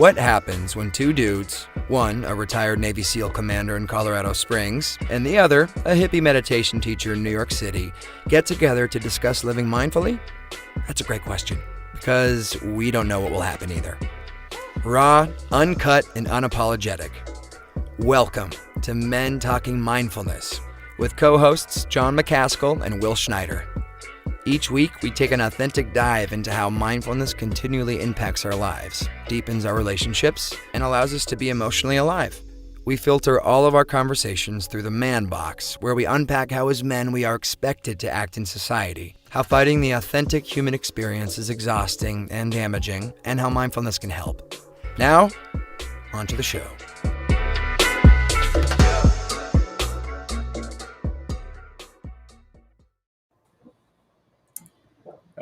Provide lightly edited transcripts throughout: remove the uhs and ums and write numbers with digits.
What happens when two dudes, one a retired Navy SEAL commander in Colorado Springs, and the other a hippie meditation teacher in New York City, get together to discuss living mindfully? That's a great question, because we don't know what will happen either. Raw, uncut, and unapologetic. Welcome to Men Talking Mindfulness with co-hosts John McCaskill and Will Schneider. Each week, we take an authentic dive into how mindfulness continually impacts our lives, deepens our relationships, and allows us to be emotionally alive. We filter all of our conversations through the man box, where we unpack how as men we are expected to act in society, how fighting the authentic human experience is exhausting and damaging, and how mindfulness can help. Now, on to the show.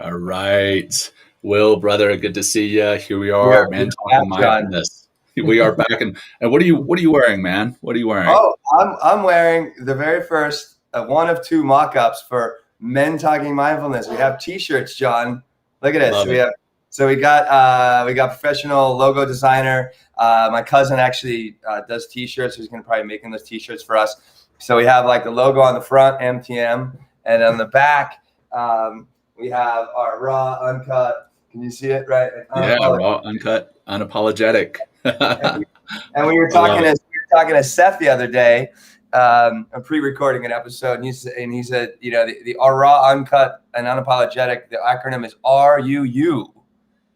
All right. Will, brother, good to see you. Here we are, man, talking mindfulness. We are back. And what are you wearing, man? What are you wearing? Oh, I'm wearing the very first one of two mock-ups for Men Talking Mindfulness. We have t-shirts, John. Look at this. We got professional logo designer. My cousin actually does t-shirts. He's going to probably making those t-shirts for us. So we have like the logo on the front, MTM, and on the back, we have our raw, uncut. Can you see it? Right? Yeah, raw, uncut, unapologetic. and we were talking to Seth the other day. I'm pre-recording an episode, and he said, you know, the raw, uncut, and unapologetic. The acronym is RUU,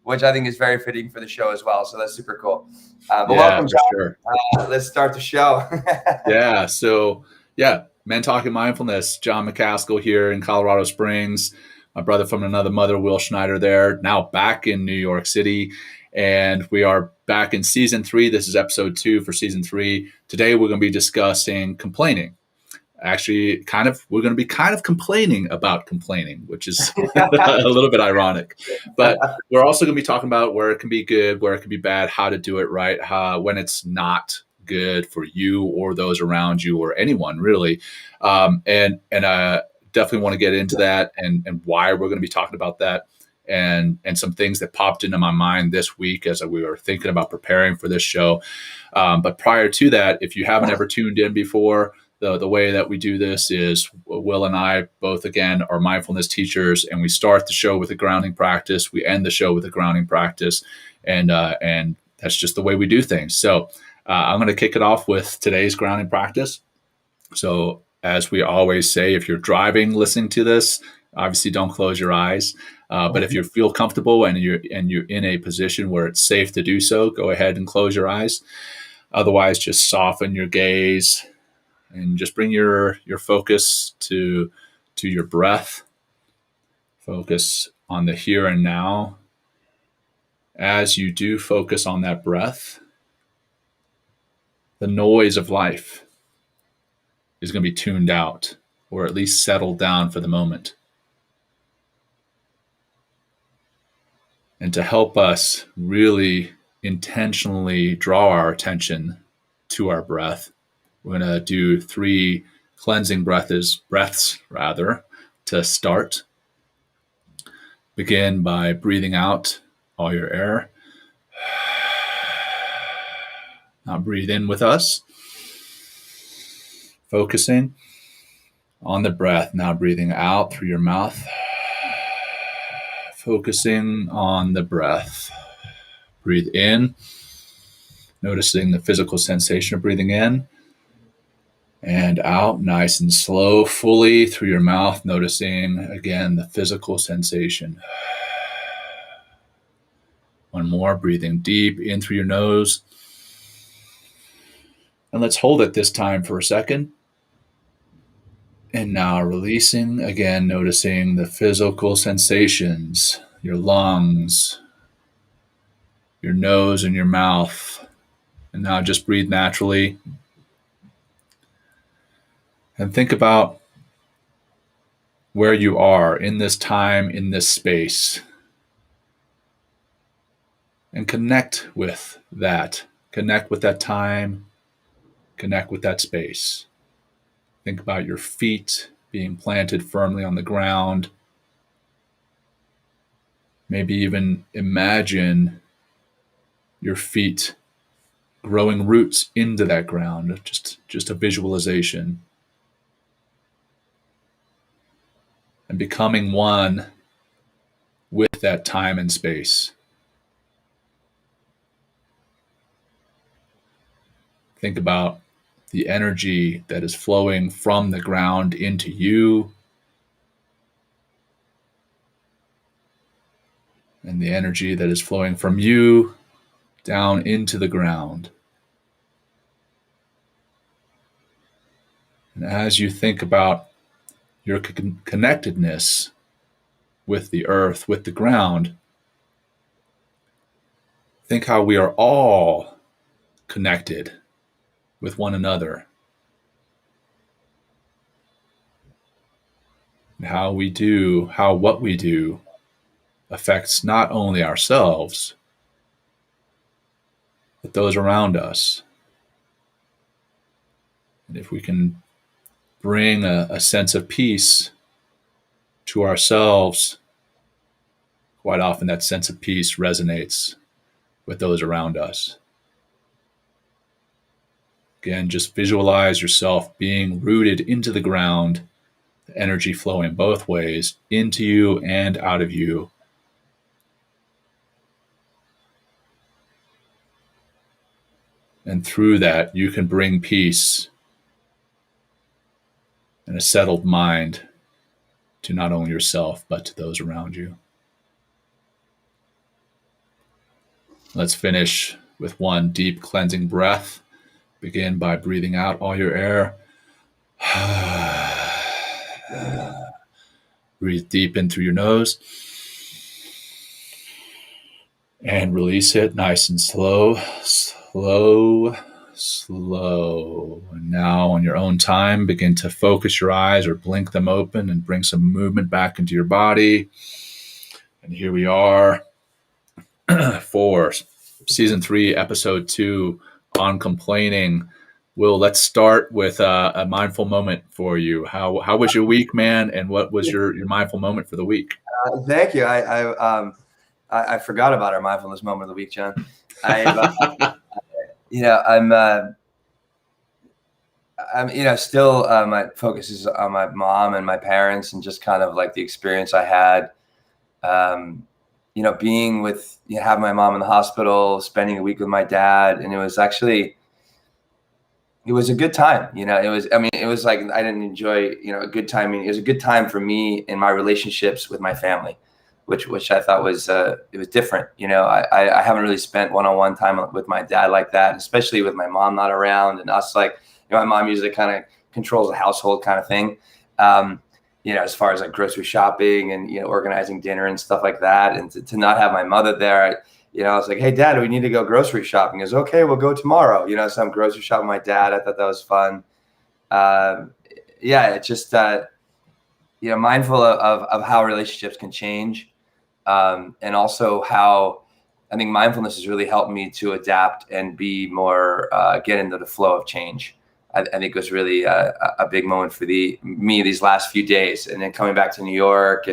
which I think is very fitting for the show as well. So that's super cool. Welcome, John. Sure. Let's start the show. Yeah. So Men Talking Mindfulness. John McCaskill here in Colorado Springs. My brother from another mother, Will Schneider, there, now back in New York City. And we are back in season 3. This is episode 2 for season 3. Today, we're going to be discussing complaining. Actually, we're going to be kind of complaining about complaining, which is a little bit ironic. But we're also going to be talking about where it can be good, where it can be bad, how to do it right, when it's not good for you or those around you or anyone, really. Definitely want to get into that and why we're going to be talking about that and some things that popped into my mind this week as we were thinking about preparing for this show. But prior to that, if you haven't ever tuned in before, the way that we do this is Will and I both, again, are mindfulness teachers, and we start the show with a grounding practice. We end the show with a grounding practice, and that's just the way we do things. So I'm going to kick it off with today's grounding practice. So as we always say, if you're driving, listening to this, obviously don't close your eyes. But if you feel comfortable and you're in a position where it's safe to do so, go ahead and close your eyes. Otherwise, just soften your gaze and just bring your focus to your breath. Focus on the here and now. As you do focus on that breath, the noise of life is going to be tuned out, or at least settled down for the moment. And to help us really intentionally draw our attention to our breath, we're going to do 3 cleansing breaths to start. Begin by breathing out all your air. Now breathe in with us. Focusing on the breath, now breathing out through your mouth. Focusing on the breath. Breathe in, noticing the physical sensation of breathing in and out, nice and slow, fully through your mouth, noticing again the physical sensation. One more, breathing deep in through your nose. And let's hold it this time for a second. And now releasing, again, noticing the physical sensations, your lungs, your nose and your mouth. And now just breathe naturally. And think about where you are in this time, in this space. And connect with that. Connect with that time. Connect with that space. Think about your feet being planted firmly on the ground. Maybe even imagine your feet growing roots into that ground, just a visualization. And becoming one with that time and space. Think about the energy that is flowing from the ground into you, and the energy that is flowing from you down into the ground. And as you think about your connectedness with the earth, with the ground, think how we are all connected with one another. And how what we do affects not only ourselves, but those around us. And if we can bring a sense of peace to ourselves, quite often that sense of peace resonates with those around us. Again, just visualize yourself being rooted into the ground, the energy flowing both ways, into you and out of you. And through that, you can bring peace and a settled mind to not only yourself, but to those around you. Let's finish with one deep cleansing breath. Begin by breathing out all your air. Breathe deep in through your nose. And release it nice and slow. And now on your own time, begin to focus your eyes or blink them open and bring some movement back into your body. And here we are for season 3, episode 2 on complaining. Will, let's start with a mindful moment for you. How was your week, man? And what was your mindful moment for the week? Thank you. I forgot about our mindfulness moment of the week, John. I'm still my focus is on my mom and my parents and just kind of like the experience I had, being with, having my mom in the hospital, spending a week with my dad. And it was a good time. It was like, I didn't enjoy, a good time. It was a good time for me in my relationships with my family, which I thought was, it was different. I haven't really spent one-on-one time with my dad like that, especially with my mom not around and us, like, my mom usually kind of controls the household kind of thing. As far as like grocery shopping and, organizing dinner and stuff like that. And to not have my mother there, I was like, hey, Dad, we need to go grocery shopping. He goes, okay, we'll go tomorrow. So I'm grocery shopping with my dad. I thought that was fun. It's just, mindful of how relationships can change. And also how I think mindfulness has really helped me to adapt and be more, get into the flow of change. I think it was really a big moment for me these last few days, and then coming back to New York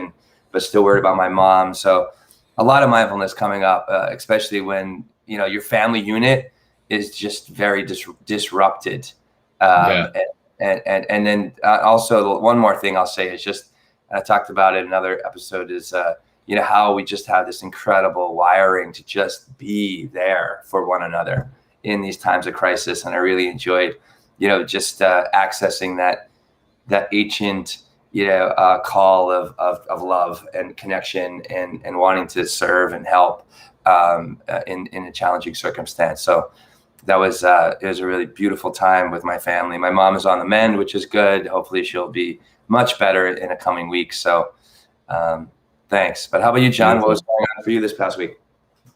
but still worried about my mom. So a lot of mindfulness coming up, especially when, your family unit is just very disrupted. And then also one more thing I'll say is just, and I talked about it in another episode, is, how we just have this incredible wiring to just be there for one another in these times of crisis. And I really enjoyed, just accessing that ancient, call of love and connection and wanting to serve and help in a challenging circumstance. So that was it was a really beautiful time with my family. My mom is on the mend, which is good. Hopefully she'll be much better in the coming weeks. So thanks. But how about you, John? What was going on for you this past week?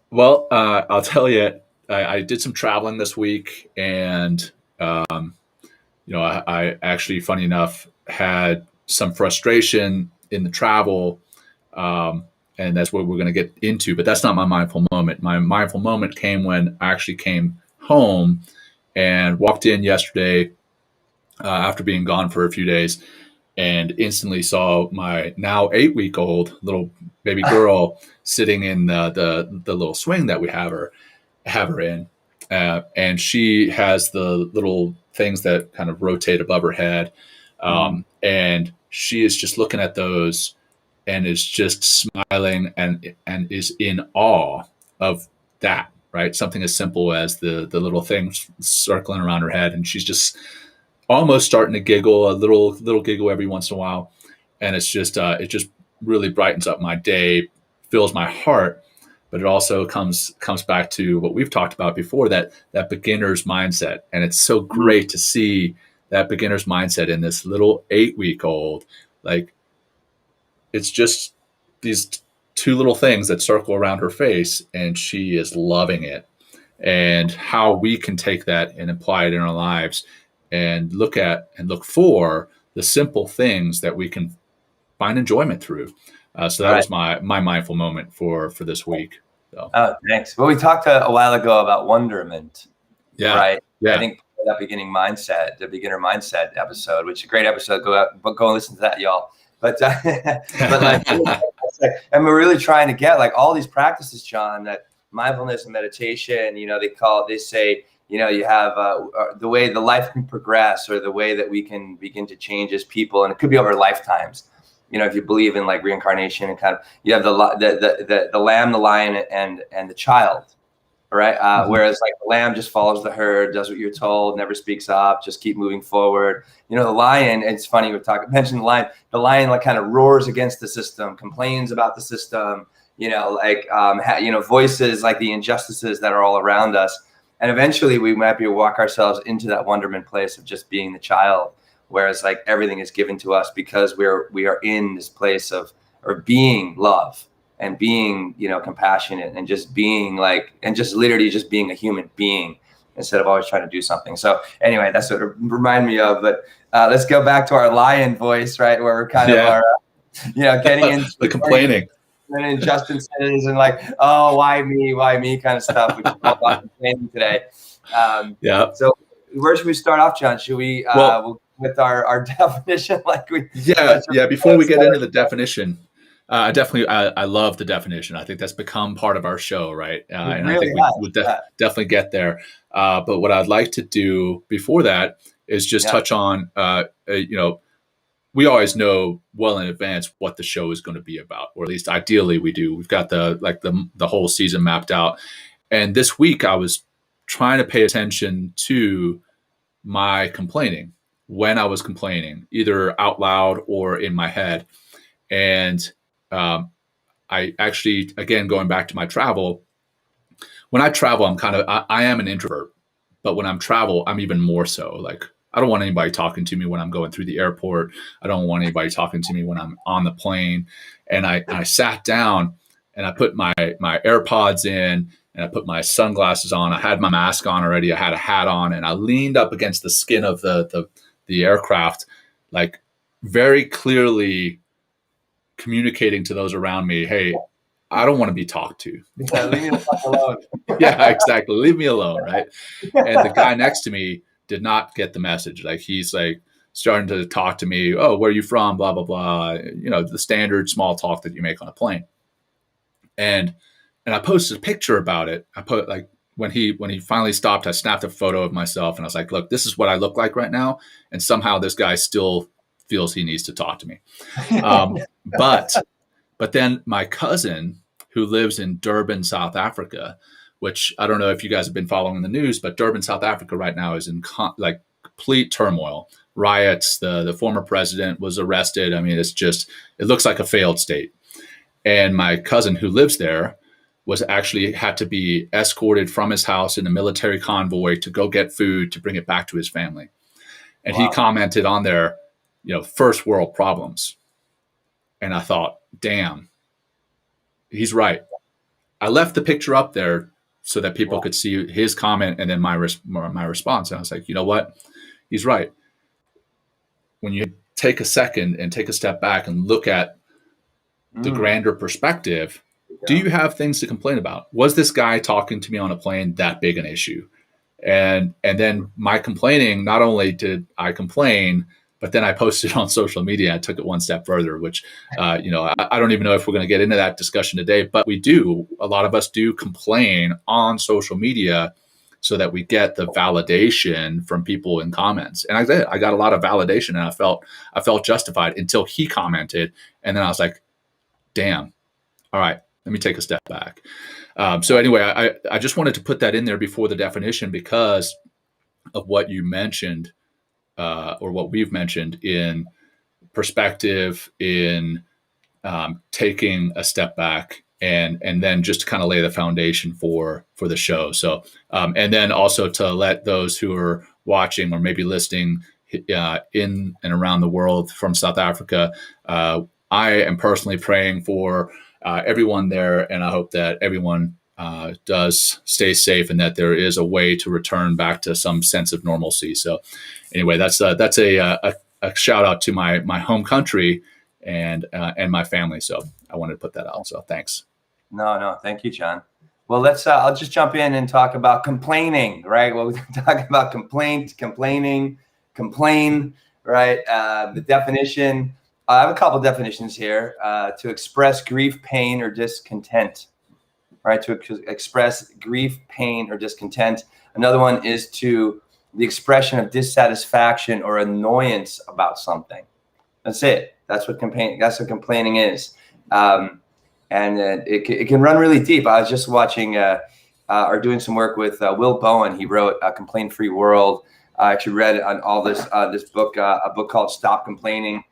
Well, I'll tell you, I did some traveling this week, and I actually, funny enough, had some frustration in the travel, and that's what we're going to get into. But that's not my mindful moment. My mindful moment came when I actually came home and walked in yesterday after being gone for a few days, and instantly saw my now 8-week-old little baby girl sitting in the little swing that we have her. have her in. And she has the little things that kind of rotate above her head. And she is just looking at those and is just smiling and is in awe of that, right? Something as simple as the little thing circling around her head. And she's just almost starting to giggle, a little giggle every once in a while. And it's just, it just really brightens up my day, fills my heart. But it also comes back to what we've talked about before, that beginner's mindset. And it's so great to see that beginner's mindset in this little 8-week-old. Like, it's just these two little things that circle around her face, and she is loving it. And how we can take that and apply it in our lives and look at and look for the simple things that we can find enjoyment through. So that was my mindful moment for this week. So. Oh, thanks. Well, we talked a while ago about wonderment. Yeah. Right. Yeah. I think that the beginner mindset episode, which is a great episode. Go and listen to that, y'all. But like, and we're really trying to get like all these practices, Jon, that mindfulness and meditation, they say, you have the way the life can progress, or the way that we can begin to change as people. And it could be over lifetimes. If you believe in like reincarnation, and kind of, you have the lamb, the lion, and the child, right? Whereas like the lamb just follows the herd, does what you're told, never speaks up, just keep moving forward. The lion, it's funny, mentioned the lion like kind of roars against the system, complains about the system, voices like the injustices that are all around us. And eventually we might be able to walk ourselves into that wonderment place of just being the child. Whereas like everything is given to us because we are in this place of being love and being, compassionate, and just being and just literally just being a human being instead of always trying to do something. So anyway, that's what it reminded me of. But let's go back to our lion voice, right? Where we're kind of getting into the complaining and injustices and like, oh, why me kind of stuff, which is all about complaining today. So where should we start off, Jon? Should we, with our definition, before we get into the definition, I love the definition. I think that's become part of our show, right? And really, I think we'll definitely get there. But what I'd like to do before that is just touch on, we always know well in advance what the show is going to be about, or at least ideally we do. We've got the whole season mapped out. And this week I was trying to pay attention to my complaining, when I was complaining, either out loud or in my head. And I actually, again, going back to my travel, when I travel, I am an introvert, but when I'm travel, I'm even more so. Like, I don't want anybody talking to me when I'm going through the airport. I don't want anybody talking to me when I'm on the plane. And I sat down and I put my AirPods in, and I put my sunglasses on. I had my mask on already. I had a hat on, and I leaned up against the skin of the aircraft, like very clearly communicating to those around me, hey, I don't want to be talked to. Leave me the fuck alone. Yeah, exactly. Leave me alone, right? And the guy next to me did not get the message. Like, he's like starting to talk to me. Oh, where are you from? Blah, blah, blah. The standard small talk that you make on a plane. And I posted a picture about it. I put like, when he finally stopped, I snapped a photo of myself, and I was like, look, this is what I look like right now. And somehow this guy still feels he needs to talk to me. But then my cousin, who lives in Durban, South Africa, which I don't know if you guys have been following the news, but Durban, South Africa right now is in complete turmoil. Riots. The former president was arrested. I mean, it looks like a failed state. And my cousin, who lives there, had to be escorted from his house in a military convoy to go get food to bring it back to his family. And He commented on there, first world problems. And I thought, damn, he's right. I left the picture up there so that people could see his comment and then my response. And I was like, you know what? He's right. When you take a second and take a step back and look at the grander perspective, do you have things to complain about? Was this guy talking to me on a plane that big an issue? And then my complaining, not only did I complain, But then I posted it on social media. I took it one step further, which, I don't even know if we're going to get into that discussion today, but a lot of us do complain on social media so that we get the validation from people in comments. And I got a lot of validation, and I felt justified until he commented. And then I was like, damn, all right, let me take a step back. So anyway, I just wanted to put that in there before the definition because of what you mentioned, or what we've mentioned in perspective, in taking a step back, and then just to kind of lay the foundation for the show. So, and then also to let those who are watching or maybe listening in and around the world from South Africa, I am personally praying for everyone there, and I hope that everyone does stay safe and that there is a way to return back to some sense of normalcy. So, anyway, that's a shout out to my home country and my family. So I wanted to put that out. So thanks. No, thank you, John. Well, I'll just jump in and talk about complaining, right? Well, we're talking about complaining, right? The definition, I have a couple definitions here. To express grief, pain, or discontent, right? To express grief, pain, or discontent. Another one is the expression of dissatisfaction or annoyance about something. That's it. That's what complaining is. And it can run really deep. I was just watching or doing some work with Will Bowen. He wrote A Complaint-Free World. I actually read on all this book, a book called Stop Complaining,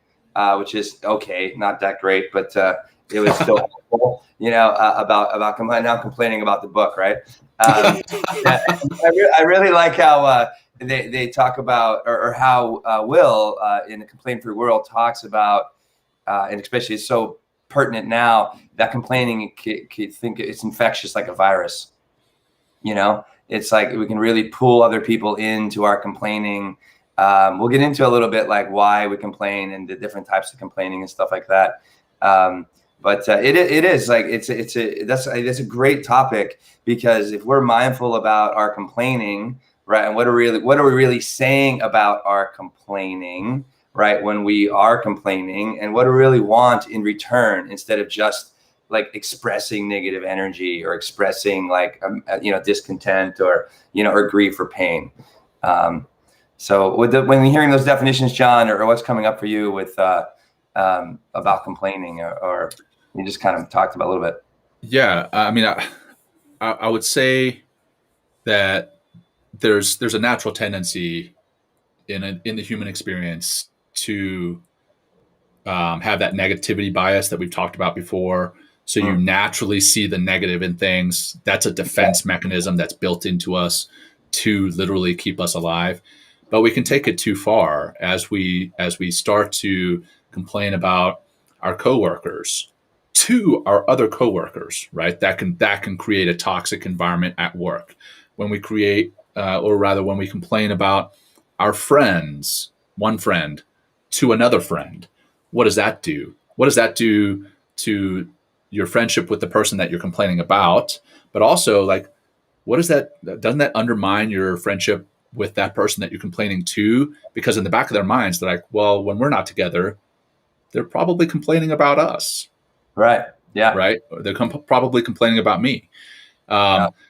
which is okay, not that great, but it was still helpful, about complaining about the book, right? I really like how they talk about, or how Will in A Complaint-Free World talks about, and especially it's so pertinent now, that complaining can think it's infectious like a virus. It's like we can really pull other people into our complaining. We'll get into a little bit like why we complain and the different types of complaining and stuff like that. But it is like that's a great topic, because if we're mindful about our complaining, right, and what are we really saying about our complaining, right, when we are complaining, and what do we really want in return, instead of just like expressing negative energy or expressing like discontent or or grief or pain. So when you're hearing those definitions, John, or what's coming up for you with about complaining, or you just kind of talked about a little bit? Yeah, I mean, I would say that there's a natural tendency in the human experience to have that negativity bias that we've talked about before. So you naturally see the negative in things. That's a defense mechanism that's built into us to literally keep us alive. But we can take it too far as we start to complain about our coworkers to our other coworkers, right? That can create a toxic environment at work. When we create, or rather, when we complain about our friends, one friend to another friend, what does that do? What does that do to your friendship with the person that you're complaining about? But also, like, doesn't that undermine your friendship with that person that you're complaining to? Because in the back of their minds, they're like, well, when we're not together, they're probably complaining about us. Right. Yeah. Right. They're probably complaining about me.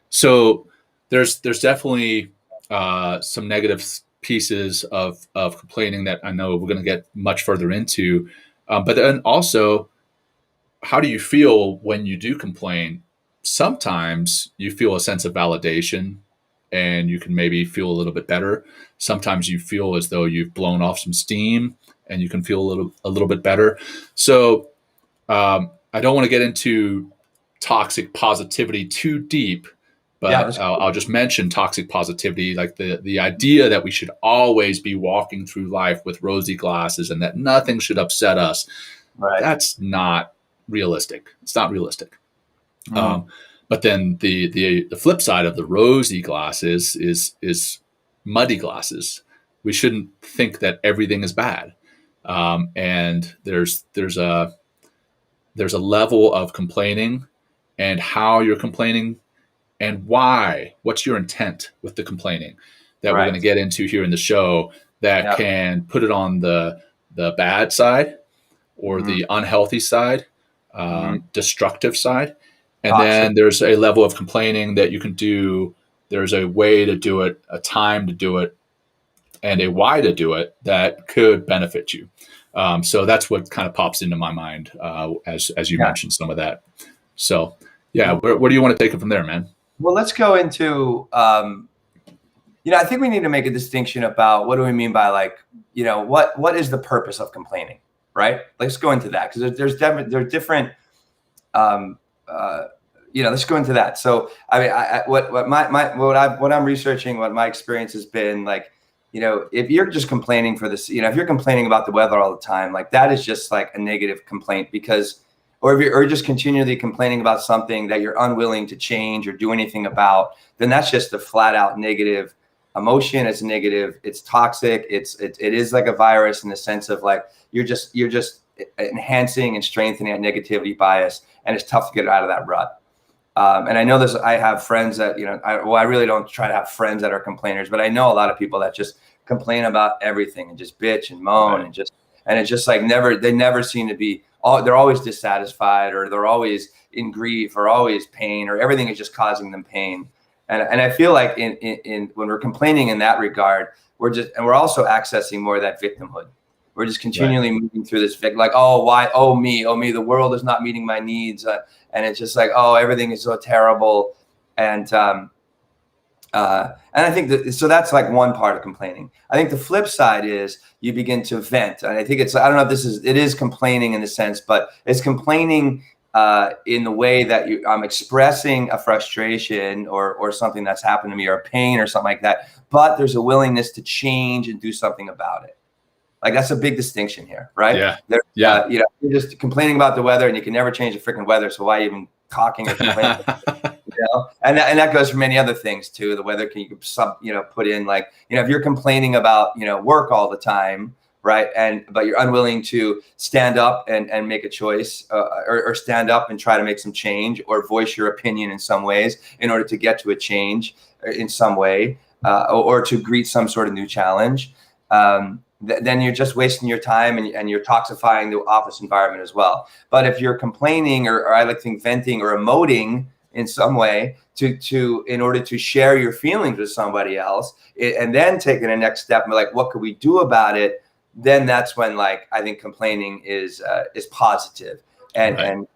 So there's definitely some negative pieces of complaining that I know we're going to get much further into. But then also, how do you feel when you do complain? Sometimes you feel a sense of validation and you can maybe feel a little bit better. Sometimes you feel as though you've blown off some steam and you can feel a little bit better. So I don't want to get into toxic positivity too deep, but I'll just mention toxic positivity, like the idea that we should always be walking through life with rosy glasses and that nothing should upset us. Right. That's not realistic. It's not realistic. But then the flip side of the rosy glasses is muddy glasses. We shouldn't think that everything is bad. And there's a level of complaining and how you're complaining and why. What's your intent with the complaining that we're going to get into here in the show that can put it on the bad side or the unhealthy side, destructive side. And then there's a level of complaining that you can do. There's a way to do it, a time to do it, and a why to do it that could benefit you. So that's what kind of pops into my mind as you mentioned some of that. So where do you want to take it from there, man? Well, let's go into, I think we need to make a distinction about what do we mean by like, what is the purpose of complaining, right? Let's go into that because there are different, let's go into that. So, I mean, what I'm researching, what my experience has been like, if you're just complaining for this, if you're complaining about the weather all the time, like that is just like a negative complaint or if you're just continually complaining about something that you're unwilling to change or do anything about, then that's just a flat out negative emotion. It's negative. It's toxic. It is like a virus in the sense of like, you're just enhancing and strengthening that negativity bias. And it's tough to get out of that rut. And I know this, I have friends that, I really don't try to have friends that are complainers, but I know a lot of people that just complain about everything and just bitch and moan and it's just like they never seem to be, they're always dissatisfied or they're always in grief or always pain or everything is just causing them pain. And I feel like in when we're complaining in that regard, we're also accessing more of that victimhood. We're just continually moving through this, like, why? Oh, me, the world is not meeting my needs. And it's just like, everything is so terrible. And I think so that's like one part of complaining. I think the flip side is you begin to vent. And I think I don't know if it is complaining in a sense, but it's complaining in the way that I'm expressing a frustration or something that's happened to me or a pain or something like that. But there's a willingness to change and do something about it. Like that's a big distinction here, right? You're just complaining about the weather and you can never change the freaking weather. So why even talking or complaining? And that goes for many other things too. The weather can put in like, if you're complaining about, work all the time, right? But you're unwilling to stand up and make a choice or stand up and try to make some change or voice your opinion in some ways in order to get to a change in some way or to greet some sort of new challenge. Then you're just wasting your time and you're toxifying the office environment as well. But if you're complaining or I like to think venting or emoting in some way in order to share your feelings with somebody else and then taking the next step and be like, what could we do about it? Then that's when like, I think complaining is positive and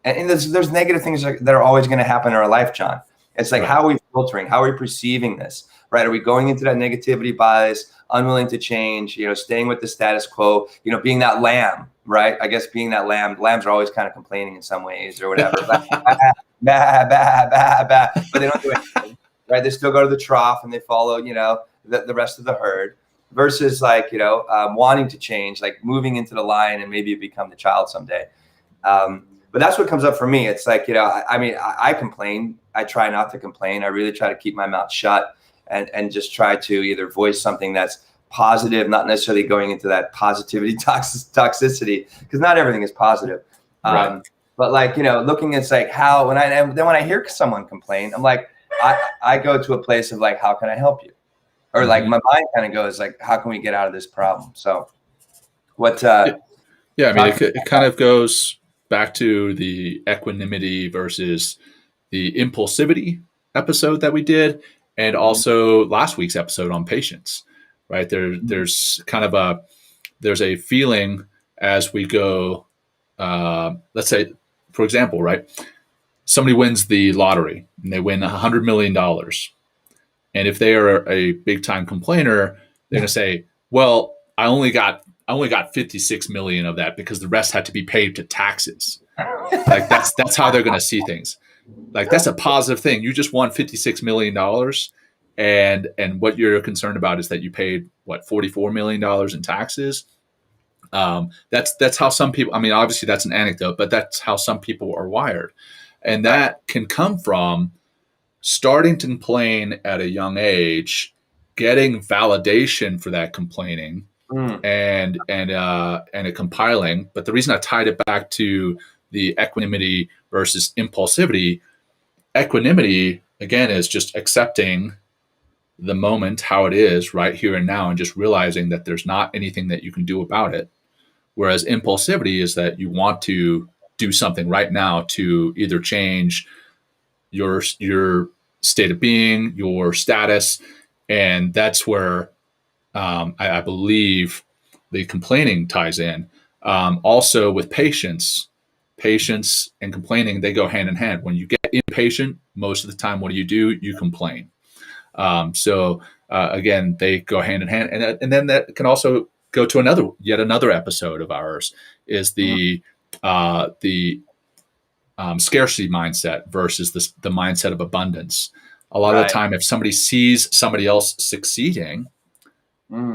there's negative things that are always going to happen in our life, John. It's like, how are we filtering? How are we perceiving this? Right? Are we going into that negativity bias, unwilling to change, staying with the status quo, being that lamb, right? I guess being that lamb, lambs are always kind of complaining in some ways or whatever. But they don't do anything, right? They still go to the trough and they follow, the rest of the herd versus like, wanting to change, like moving into the line and maybe become the child someday. But that's what comes up for me. It's like, I complain. I try not to complain. I really try to keep my mouth shut and just try to either voice something that's positive, not necessarily going into that positivity toxicity, because not everything is positive. Right. But like, looking at like how, when I hear someone complain, I'm like, I go to a place of like, how can I help you? Or like my mind kind of goes like, how can we get out of this problem? So what, it kind of goes back to the equanimity versus the impulsivity episode that we did. And also last week's episode on patience, right? There's kind of there's a feeling as we go, let's say, for example, right? Somebody wins the lottery and they win $100 million. And if they are a big time complainer, they're going to say, well, I only got 56 million of that because the rest had to be paid to taxes. Like that's how they're going to see things. Like that's a positive thing. You just won $56 million. And what you're concerned about is that you paid $44 million in taxes. That's how some people, I mean, obviously that's an anecdote, but that's how some people are wired. And that can come from starting to complain at a young age, getting validation for that complaining and it compiling. But the reason I tied it back to the equanimity versus impulsivity, equanimity again is just accepting the moment how it is right here and now, and just realizing that there's not anything that you can do about it. Whereas impulsivity is that you want to do something right now to either change your state of being, your status, and that's where I believe the complaining ties in. Also with patience and complaining, they go hand in hand. When you get impatient, most of the time, what do? You complain. Again, they go hand in hand, and then that can also go to yet another episode of ours is the scarcity mindset versus the mindset of abundance. A lot of the time, if somebody sees somebody else succeeding,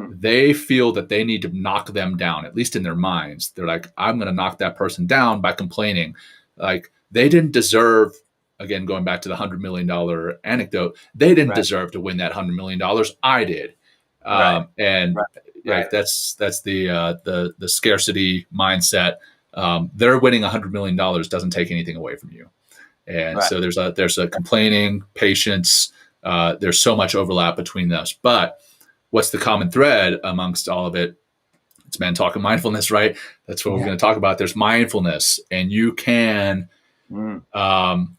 they feel that they need to knock them down, at least in their minds. They're like, I'm going to knock that person down by complaining. Like they didn't deserve, again, going back to the $100 million anecdote, they didn't deserve to win that $100 million. I did. Like that's the scarcity mindset. Their winning $100 million doesn't take anything away from you. And so there's a complaining, patience. There's so much overlap between those, but what's the common thread amongst all of it? It's Man Talking Mindfulness, right? That's what we're going to talk about. There's mindfulness, and you can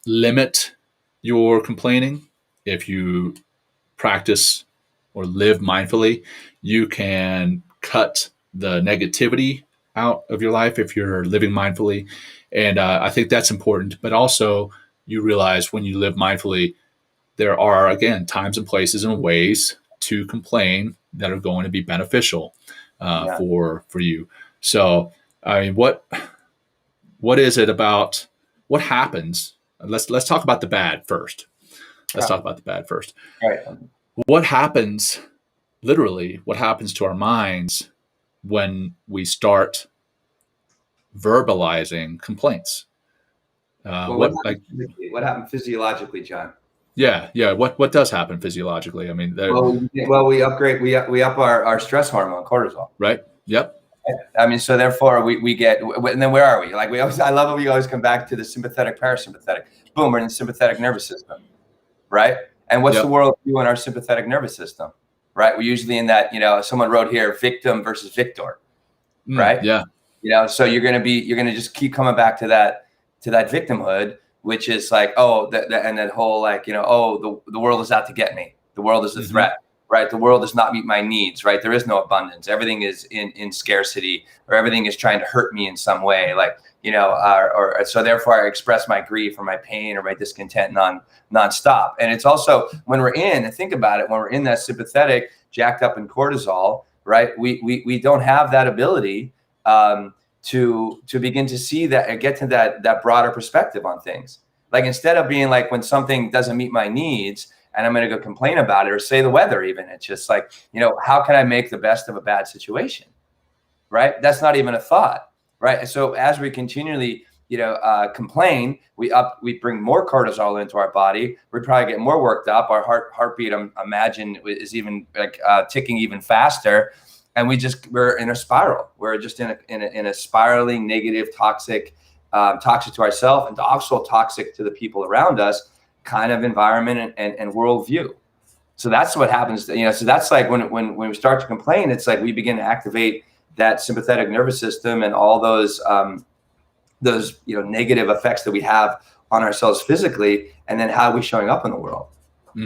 limit your complaining if you practice or live mindfully. You can cut the negativity out of your life if you're living mindfully. And I think that's important. But also, you realize when you live mindfully, there are, again, times and places and ways to complain that are going to be beneficial for you. So, I mean, what is it about? What happens? Let's talk about the bad first. Talk about the bad first. Right. What happens? Literally, what happens to our minds when we start verbalizing complaints? What happened physiologically, John? Yeah. What does happen physiologically? I mean, we up our stress hormone, cortisol. Right. Yep. I mean, so therefore we get, and then where are we? Like I love it. We always come back to the sympathetic, parasympathetic. Boom, we're in the sympathetic nervous system, right? And what's the world view in our sympathetic nervous system, right? We're usually in that, someone wrote here, victim versus victor, right? Yeah. So you're gonna just keep coming back to that victimhood, which is like, and that whole like, the world is out to get me. The world is a threat, right? The world does not meet my needs, right? There is no abundance. Everything is in scarcity, or everything is trying to hurt me in some way. Like, or so therefore I express my grief or my pain or my discontent nonstop. And it's also when we're think about it, when we're in that sympathetic, jacked up in cortisol, right? We don't have that ability to begin to see that and get to that broader perspective on things. Like instead of being like, when something doesn't meet my needs and I'm going to go complain about it or say the weather even, it's just like, how can I make the best of a bad situation? Right? That's not even a thought. Right. And so as we continually, complain, we bring more cortisol into our body. We probably get more worked up. Our heartbeat, imagine, is even like ticking even faster. And we're in a spiral. We're just in a spiraling, negative, toxic to ourselves and also toxic to the people around us kind of environment and worldview. So that's what happens. So that's like when we start to complain, it's like we begin to activate that sympathetic nervous system and all those negative effects that we have on ourselves physically, and then how are we showing up in the world?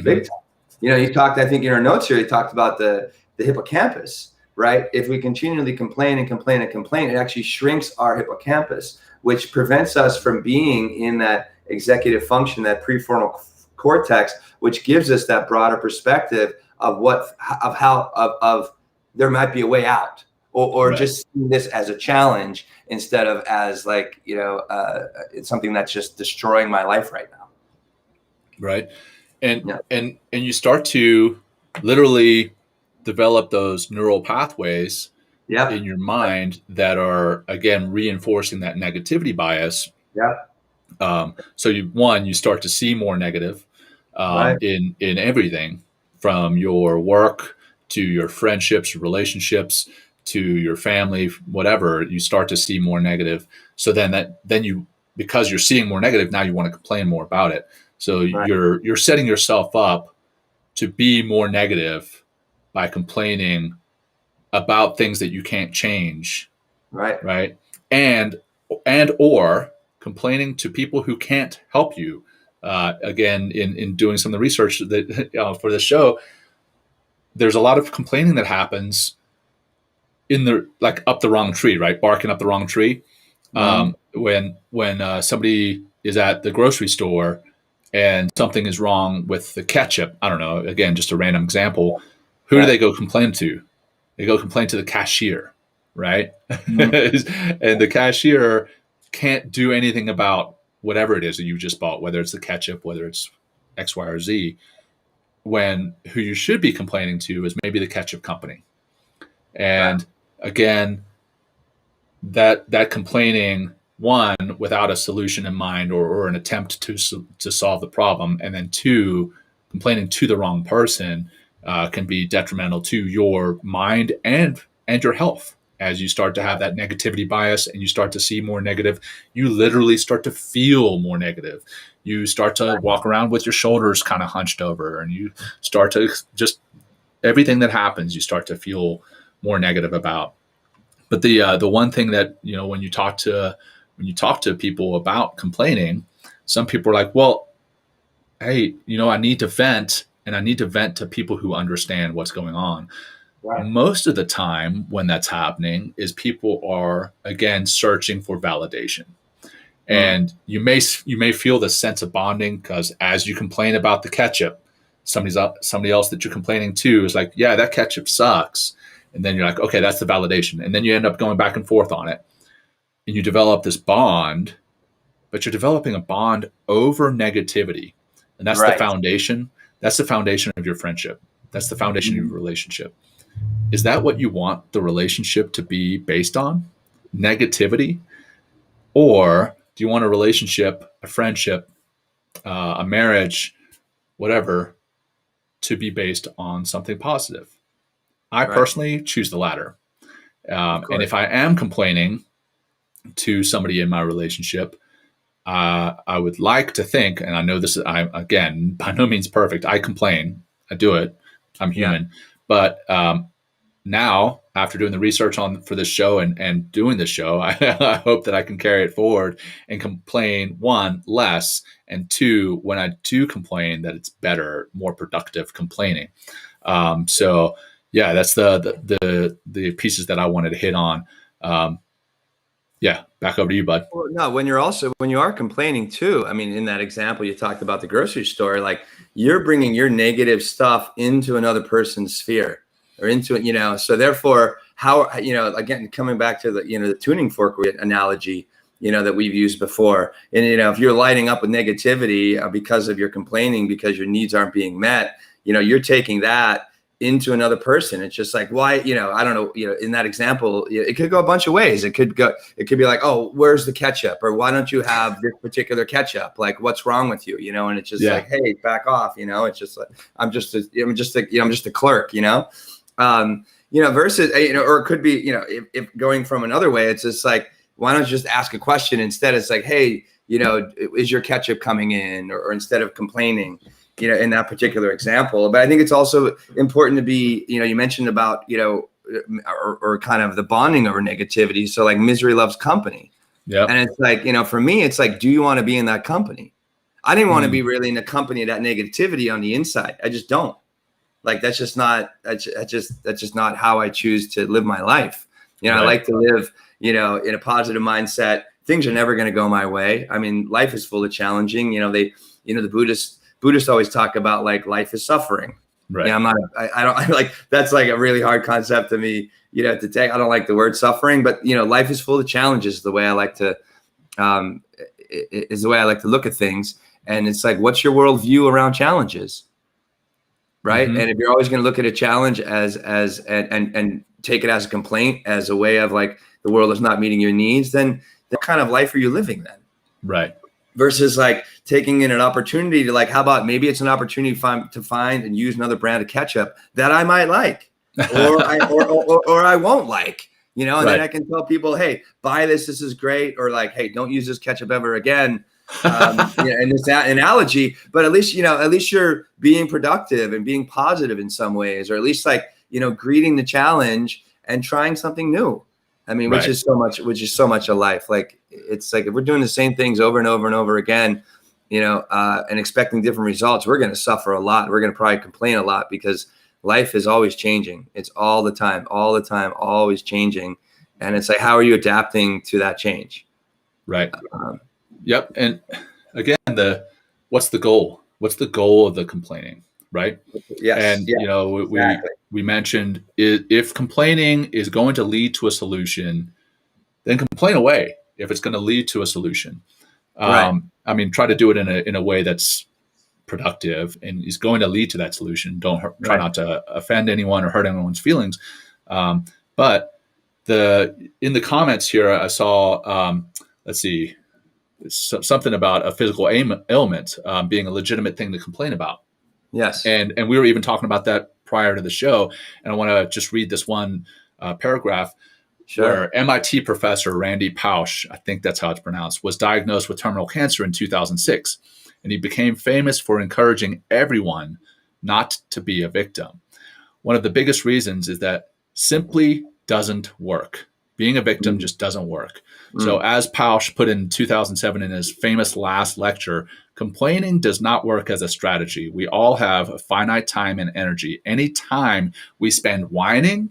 Big time. You talked, I think in our notes here, you talked about the hippocampus. Right? If we continually complain, it actually shrinks our hippocampus, which prevents us from being in that executive function, that prefrontal cortex, which gives us that broader perspective of how there might be a way out, or just seeing this as a challenge instead of as like, it's something that's just destroying my life right now. Right. And you start to literally develop those neural pathways in your mind that are, again, reinforcing that negativity bias. So you start to see more negative in everything, from your work to your friendships, relationships, to your family, whatever. You start to see more negative. So then because you're seeing more negative, now you want to complain more about it. So you're setting yourself up to be more negative by complaining about things that you can't change, right? And or complaining to people who can't help you. Again, in doing some of the research that for the show, there's a lot of complaining that happens in the up the wrong tree, right? Barking up the wrong tree. When somebody is at the grocery store and something is wrong with the ketchup, I don't know. Again, just a random example. Who do they go complain to? They go complain to the cashier, right? And the cashier can't do anything about whatever it is that you just bought, whether it's the ketchup, whether it's X, Y, or Z. When who you should be complaining to is maybe the ketchup company. And again, that complaining, one, without a solution in mind or an attempt to solve the problem, and then two, complaining to the wrong person can be detrimental to your mind and your health. As you start to have that negativity bias and you start to see more negative, you literally start to feel more negative. You start to walk around with your shoulders kind of hunched over, and you start to just everything that happens, you start to feel more negative about. But the one thing that, when you talk to people about complaining, some people are like, well, hey, I need to vent, and I need to vent to people who understand what's going on. Right. Most of the time when that's happening is people are, again, searching for validation. And you may feel the sense of bonding because as you complain about the ketchup, somebody else that you're complaining to is like, yeah, that ketchup sucks. And then you're like, okay, that's the validation. And then you end up going back and forth on it. And you develop this bond, but you're developing a bond over negativity. And that's the foundation. That's the foundation of your friendship. That's the foundation of your relationship. Is that what you want the relationship to be based on? Negativity? Or do you want a relationship, a friendship, a marriage, whatever, to be based on something positive? I personally choose the latter. And if I am complaining to somebody in my relationship, I would like to think, and I know this is, again, by no means perfect. I complain. I do it. I'm human. But now, after doing the research for this show and doing this show, I hope that I can carry it forward and complain, one, less, and two, when I do complain, that it's better, more productive complaining. So yeah, that's the pieces that I wanted to hit on. Yeah, back over to you, bud. Well, no, when you are complaining too, I mean, in that example, you talked about the grocery store, like you're bringing your negative stuff into another person's sphere or into it, so therefore how, again, coming back to the tuning fork analogy, that we've used before. And, if you're lighting up with negativity because of your complaining, because your needs aren't being met, you're taking that into another person. It's just like, why, I don't know, in that example, it could go a bunch of ways. It could be like, oh, where's the ketchup? Or why don't you have this particular ketchup? Like, what's wrong with you? And it's just like, hey, back off. It's just like, I'm just a clerk, versus, or it could be, if going from another way, it's just like, why don't you just ask a question instead? It's like, hey, is your ketchup coming in? Or instead of complaining, in that particular example. But I think it's also important to be, you mentioned about, or kind of the bonding over negativity. So like misery loves company. Yeah. And it's like, for me, it's like, do you want to be in that company? I didn't want to be really in the company of that negativity on the inside. I just don't. Like, that's just not how I choose to live my life. I like to live, in a positive mindset. Things are never going to go my way. I mean, life is full of challenging, the Buddhists always talk about like life is suffering. Right. I like, that's like a really hard concept to me, to take. I don't like the word suffering, but life is full of challenges. The way I like to, is the way I like to look at things. And it's like, what's your worldview around challenges? Right. Mm-hmm. And if you're always going to look at a challenge and take it as a complaint, as a way of like, the world is not meeting your needs, then what kind of life are you living then? Right. Versus like taking in an opportunity to like, how about maybe it's an opportunity to find and use another brand of ketchup that I might like, or I won't like, and then I can tell people, hey, buy this. This is great. Or like, hey, don't use this ketchup ever again. And it's that analogy, but at least you're being productive and being positive in some ways, or at least like, greeting the challenge and trying something new. I mean, which is so much of life. Like, it's like, if we're doing the same things over and over and over again, and expecting different results, we're going to suffer a lot. We're going to probably complain a lot, because life is always changing. It's all the time, always changing. And it's like, how are you adapting to that change? Right. Yep. And again, what's the goal? What's the goal of the complaining? Right. Yes. And, exactly. we mentioned, if complaining is going to lead to a solution, then complain away if it's going to lead to a solution. Right. I mean, try to do it in a way that's productive and is going to lead to that solution. Try not to offend anyone or hurt anyone's feelings. But in the comments here, I saw, let's see, something about a physical ailment being a legitimate thing to complain about. Yes. And we were even talking about that prior to the show. And I want to just read this one paragraph. Sure. Where MIT professor Randy Pausch, I think that's how it's pronounced, was diagnosed with terminal cancer in 2006. And he became famous for encouraging everyone not to be a victim. One of the biggest reasons is that simply doesn't work. Being a victim just doesn't work. So as Pausch put in 2007 in his famous last lecture, complaining does not work as a strategy. We all have a finite time and energy. Any time we spend whining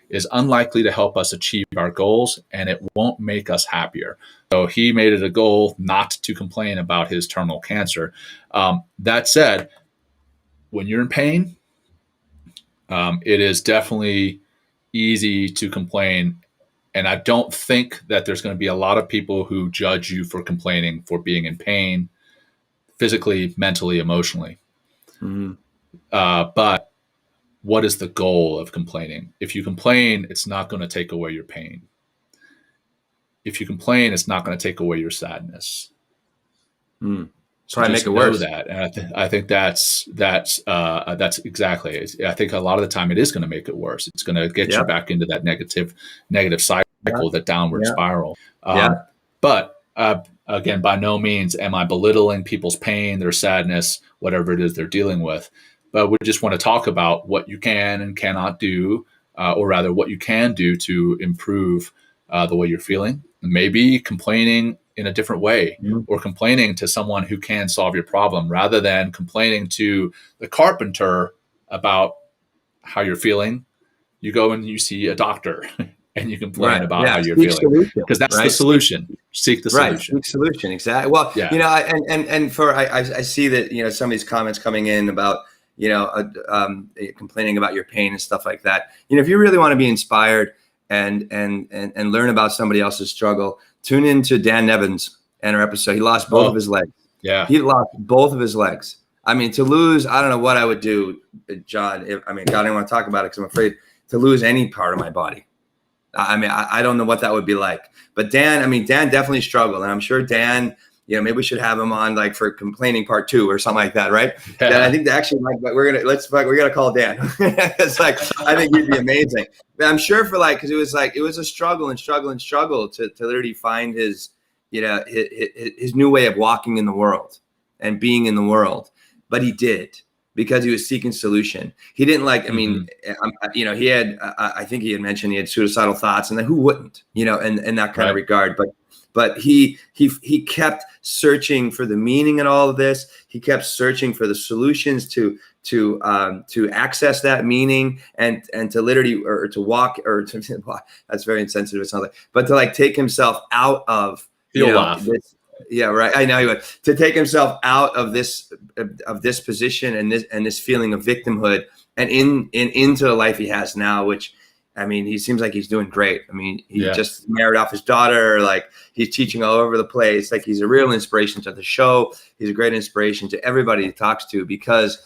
is unlikely to help us achieve our goals, and it won't make us happier. So he made it a goal not to complain about his terminal cancer. That said, when you're in pain, it is definitely easy to complain. And I don't think that there's going to be a lot of people who judge you for complaining, for being in pain, physically, mentally, emotionally. But what is the goal of complaining? If you complain, it's not going to take away your pain. If you complain, it's not going to take away your sadness. So Probably make it worse. That, and I think that's exactly. I think a lot of the time it is going to make it worse. It's going to get you back into that negative cycle, that downward spiral. But again, by no means am I belittling people's pain, their sadness, whatever it is they're dealing with. But we just want to talk about what you can and cannot do, or rather what you can do to improve the way you're feeling. Maybe complaining in a different way, or complaining to someone who can solve your problem, rather than complaining to the carpenter about how you're feeling. You go and you see a doctor and you complain about how you're feeling, because that's the solution. Seek the solution. Seek solution. Exactly. Well, I see that, some of these comments coming in about, complaining about your pain and stuff like that. If you really want to be inspired and learn about somebody else's struggle, tune into Dan Nevins and our episode. He lost both of his legs. Yeah. He lost both of his legs. I mean, to lose, I don't know what I would do, John. God, I don't want to talk about it because I'm afraid to lose any part of my body. I mean, I don't know what that would be like. But Dan definitely struggled. And I'm sure Dan, maybe we should have him on like for complaining part 2 or something like that, right? Yeah. Dan, I think that actually, we're gonna call Dan. It's like, I think he'd be amazing. But I'm sure because it was a struggle to literally find his new way of walking in the world and being in the world. But he did, because he was seeking solution. He didn't he had, I think he had mentioned he had suicidal thoughts, and then who wouldn't, in that kind of regard. But he kept searching for the meaning in all of this. He kept searching for the solutions to access that meaning and to literally, or to walk, or to walk. That's very insensitive. It sounds like, but to like take himself out of this. Yeah, right. I know he would, to take himself out of this position and this feeling of victimhood and into the life he has now, which, I mean, he seems like he's doing great. I mean, he just married off his daughter. Like, he's teaching all over the place. Like, he's a real inspiration to the show. He's a great inspiration to everybody he talks to, because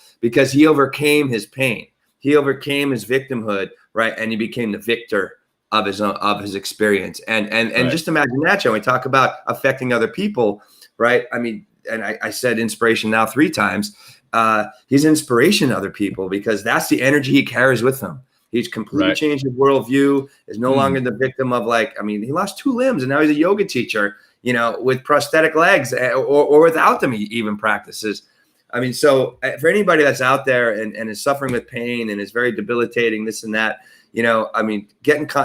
he overcame his pain. He overcame his victimhood, right? And he became the victor of his experience. And just imagine that, Joe. We talk about affecting other people, right? I mean, and I said inspiration now 3 times. He's inspiration to other people, because that's the energy he carries with him. He's completely changed his worldview, is no longer the victim of he lost 2 limbs and now he's a yoga teacher, with prosthetic legs or without them even practices. I mean, so for anybody that's out there and is suffering with pain and is very debilitating, this and that, I mean,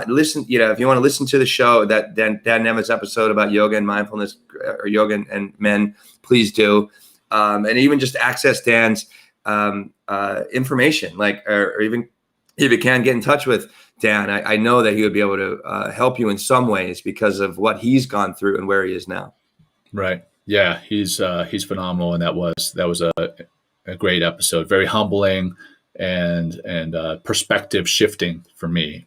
listen, if you want to listen to the show, that Dan Nevins episode about yoga and mindfulness or yoga and men, please do. And even just access Dan's information, or even if you can get in touch with Dan, I know that he would be able to help you in some ways because of what he's gone through and where he is now. Right. Yeah, he's phenomenal, and that was a great episode. Very humbling and perspective shifting for me.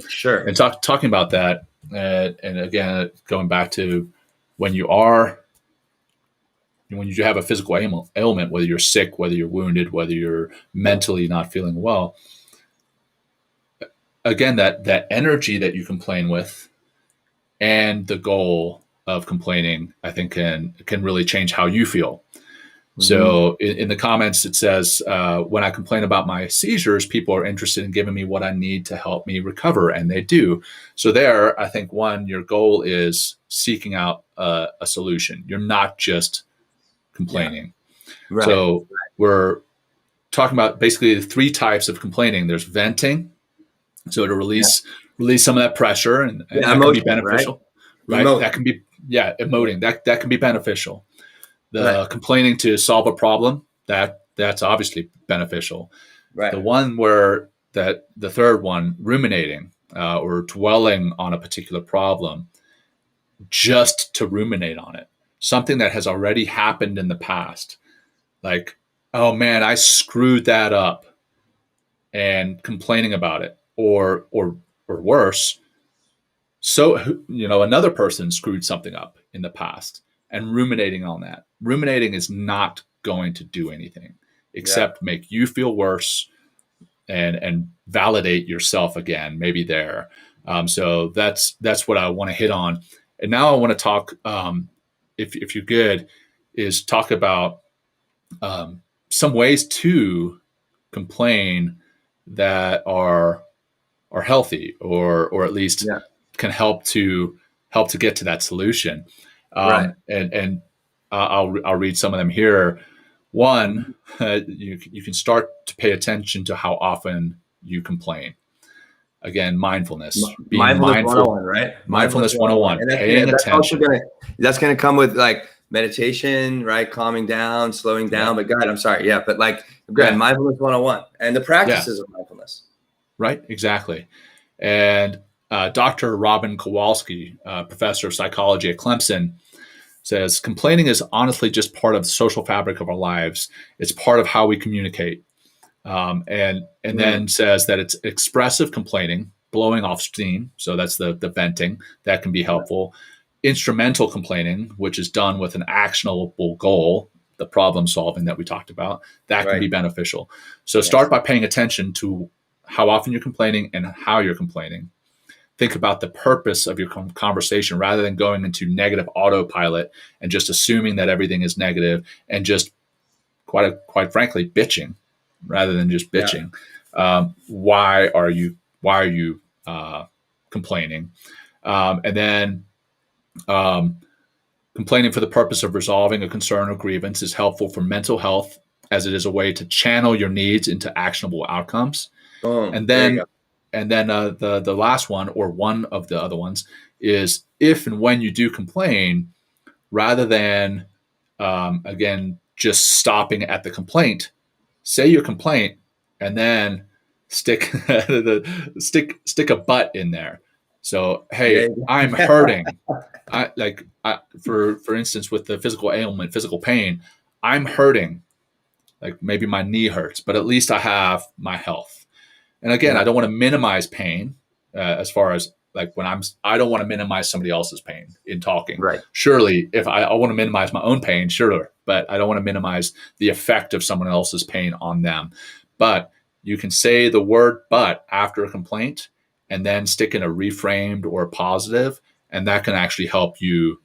Sure. And talking about that, and again, going back to when you have a physical ailment, whether you're sick, whether you're wounded, whether you're mentally not feeling well. Again, that energy that you complain with, and the goal of complaining, I think can really change how you feel. Mm-hmm. So in the comments, it says, when I complain about my seizures, people are interested in giving me what I need to help me recover. And they do. So there, I think your goal is seeking out a solution. You're not just complaining. Yeah. Right. So we're talking about basically the 3 types of complaining. There's venting. So to release some of that pressure and that can be beneficial. Right. That can be, emoting. That can be beneficial. The complaining to solve a problem, that's obviously beneficial. Right. The one where the third one, ruminating or dwelling on a particular problem, just to ruminate on it, something that has already happened in the past, like, oh man, I screwed that up, and complaining about it, or worse. So, another person screwed something up in the past and ruminating on that. Ruminating is not going to do anything except make you feel worse and validate yourself again, maybe there. So that's what I want to hit on. And now I want to talk, if you're good, is talk about some ways to complain that are healthy or at least can help to get to that solution. And I'll read some of them here. One, you can start to pay attention to how often you complain. Again, mindfulness. Being mindfulness mindful, 101, right? Mindfulness 101. And paying attention. That's going to come with like meditation, right? Calming down, slowing down. But God, I'm sorry. Yeah. But mindfulness 101 and the practices of mindfulness. Right. Exactly. And Dr. Robin Kowalski, professor of psychology at Clemson, says complaining is honestly just part of the social fabric of our lives. It's part of how we communicate. And then says that it's expressive complaining, blowing off steam. So that's the venting. That can be helpful. Instrumental complaining, which is done with an actionable goal, the problem solving that we talked about, that can be beneficial. So start by paying attention to how often you're complaining and how you're complaining. Think about the purpose of your conversation rather than going into negative autopilot and just assuming that everything is negative and just quite frankly bitching rather than just bitching. Why are you complaining? And then complaining for the purpose of resolving a concern or grievance is helpful for mental health, as it is a way to channel your needs into actionable outcomes. And then the last one, or one of the other ones, is if and when you do complain, rather than again just stopping at the complaint, say your complaint and then stick a but in there. So, hey, I'm hurting. For instance, with the physical ailment, physical pain, I'm hurting. Like maybe my knee hurts, but at least I have my health. And again, I don't want to minimize pain as far as like I don't want to minimize somebody else's pain in talking. Right. Surely if I want to minimize my own pain, sure, but I don't want to minimize the effect of someone else's pain on them. But you can say the word but after a complaint and then stick in a reframed or a positive, and that can actually help you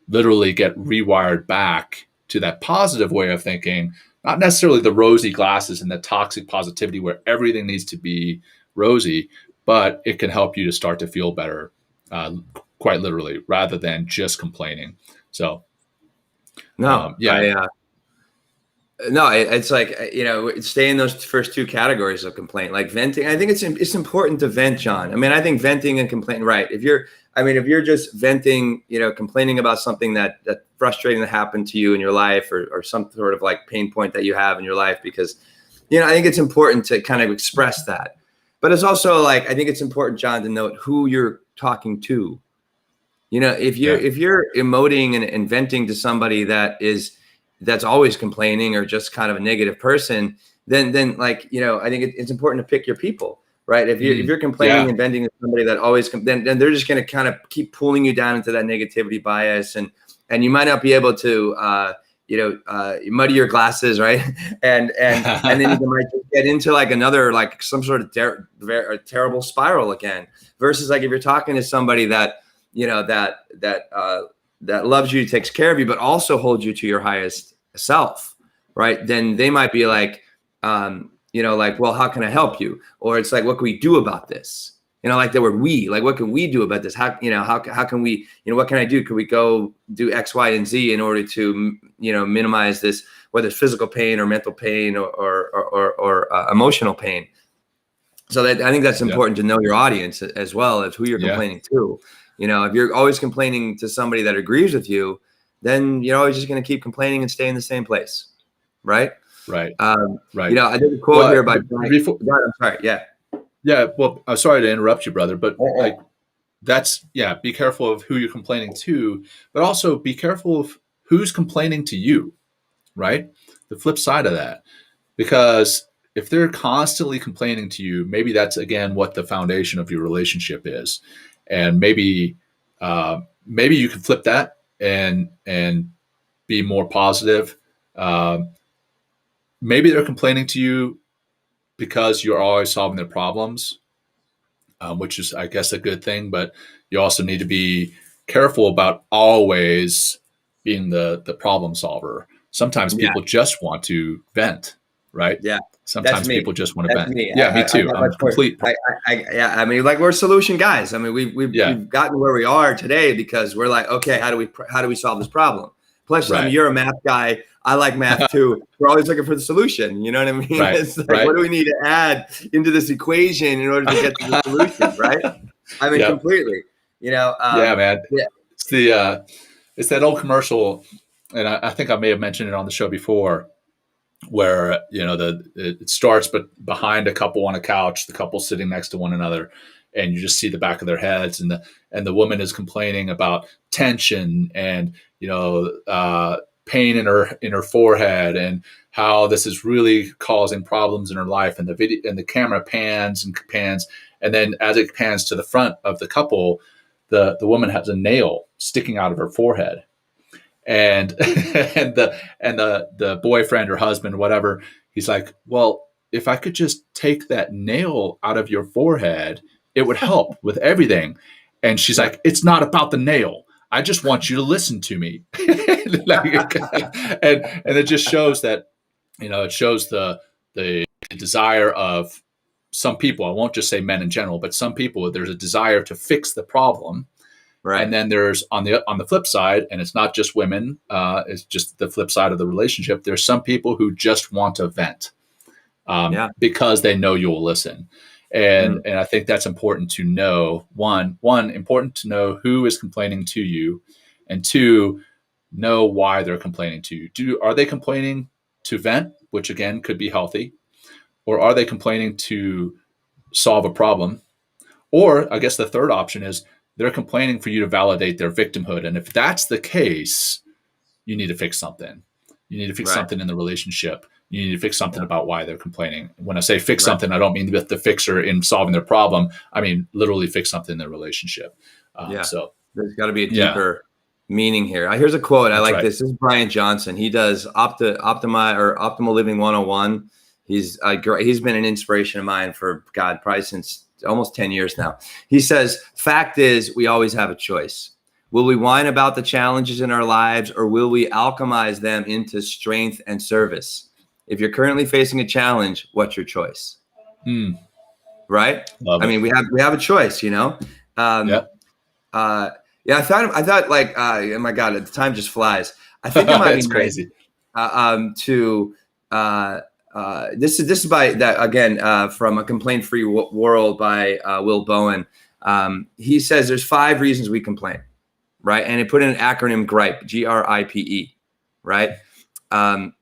literally get rewired back to that positive way of thinking, not necessarily the rosy glasses and the toxic positivity where everything needs to be rosy, but it can help you to start to feel better quite literally, rather than just complaining. So, No, yeah. No, it's like, stay in those first two categories of complaint, like venting. I think it's important to vent, John. I mean, I think venting and complaining, right? If you're just venting, complaining about something that frustrating that happened to you in your life, or some sort of like pain point that you have in your life, because, I think it's important to kind of express that. But it's also like, I think it's important, John, to note who you're talking to. If you're emoting and venting to somebody that's always complaining or just kind of a negative person, then like, I think it's important to pick your people, right? If you're complaining and venting to somebody that always, then they're just going to kind of keep pulling you down into that negativity bias, and you might not be able to, muddy your glasses, right? And then you might just get into like another, like some sort of terrible spiral again, versus like if you're talking to somebody that, that loves you, takes care of you, but also holds you to your highest self, right? Then they might be like, like, well, how can I help you? Or it's like, what can we do about this? Like the word we, like, what can we do about this? How can we, what can I do? Could we go do X, Y, and Z in order to, minimize this, whether it's physical pain or mental pain or emotional pain? So I think that's important to know your audience as well as who you're complaining to. If you're always complaining to somebody that agrees with you, then you're always just going to keep complaining and stay in the same place. Right. Right. Right. I did a quote here by God, I'm sorry. Yeah. Yeah. Well, I'm sorry to interrupt you, brother, but like be careful of who you're complaining to, but also be careful of who's complaining to you. Right. The flip side of that, because if they're constantly complaining to you, maybe that's, again, what the foundation of your relationship is. And maybe you can flip that and be more positive. Maybe they're complaining to you because you're always solving their problems, which is, I guess, a good thing. But you also need to be careful about always being the problem solver. Sometimes people just want to vent, right? Yeah. Sometimes people just want to vent. Me. Yeah, me too. I'm complete. I mean, like, we're solution guys. I mean, we've gotten where we are today because we're like, okay, how do we solve this problem? Plus, I mean, you're a math guy. I like math too. We're always looking for the solution. You know what I mean? Right. It's like, what do we need to add into this equation in order to get to the solution? Right. I mean, completely. Yeah, man. Yeah. It's that old commercial, and I think I may have mentioned it on the show before, where it starts but behind a couple on a couch, the couple sitting next to one another, and you just see the back of their heads, and the woman is complaining about tension and pain in her forehead, and how this is really causing problems in her life, and the camera pans, and then as it pans to the front of the couple, the woman has a nail sticking out of her forehead. And the boyfriend or husband or whatever, he's like, well, if I could just take that nail out of your forehead, it would help with everything. And she's like, it's not about the nail. I just want you to listen to me. and it just shows that, it shows the desire of some people. I won't just say men in general, but some people, there's a desire to fix the problem. Right. And then there's on the flip side, and it's not just women, it's just the flip side of the relationship. There's some people who just want to vent because they know you'll listen. And I think that's important to know. One, important to know who is complaining to you, and two, know why they're complaining to you. Are they complaining to vent, which again could be healthy, or are they complaining to solve a problem? Or I guess the third option is they're complaining for you to validate their victimhood. And if that's the case, you need to fix something. You need to fix something in the relationship. You need to fix something about why they're complaining. When I say fix something, I don't mean the fixer in solving their problem. I mean, literally fix something in the relationship. So there's got to be a deeper meaning here. Here's a quote. I like this. This is Brian Johnson. He does Optimal Living 101. He's been an inspiration of mine for probably since almost 10 years now. He says, fact is, we always have a choice. Will we whine about the challenges in our lives, or will we alchemize them into strength and service? If you're currently facing a challenge, what's your choice? Right? Love it. I mean, we have a choice, Yeah, I thought like, oh my God, the time just flies. I think it might be It's crazy. This is by that again from A Complaint-Free World by Will Bowen. He says there's 5 reasons we complain, right? And it put in an acronym GRIPE, G.R.I.P.E, right? And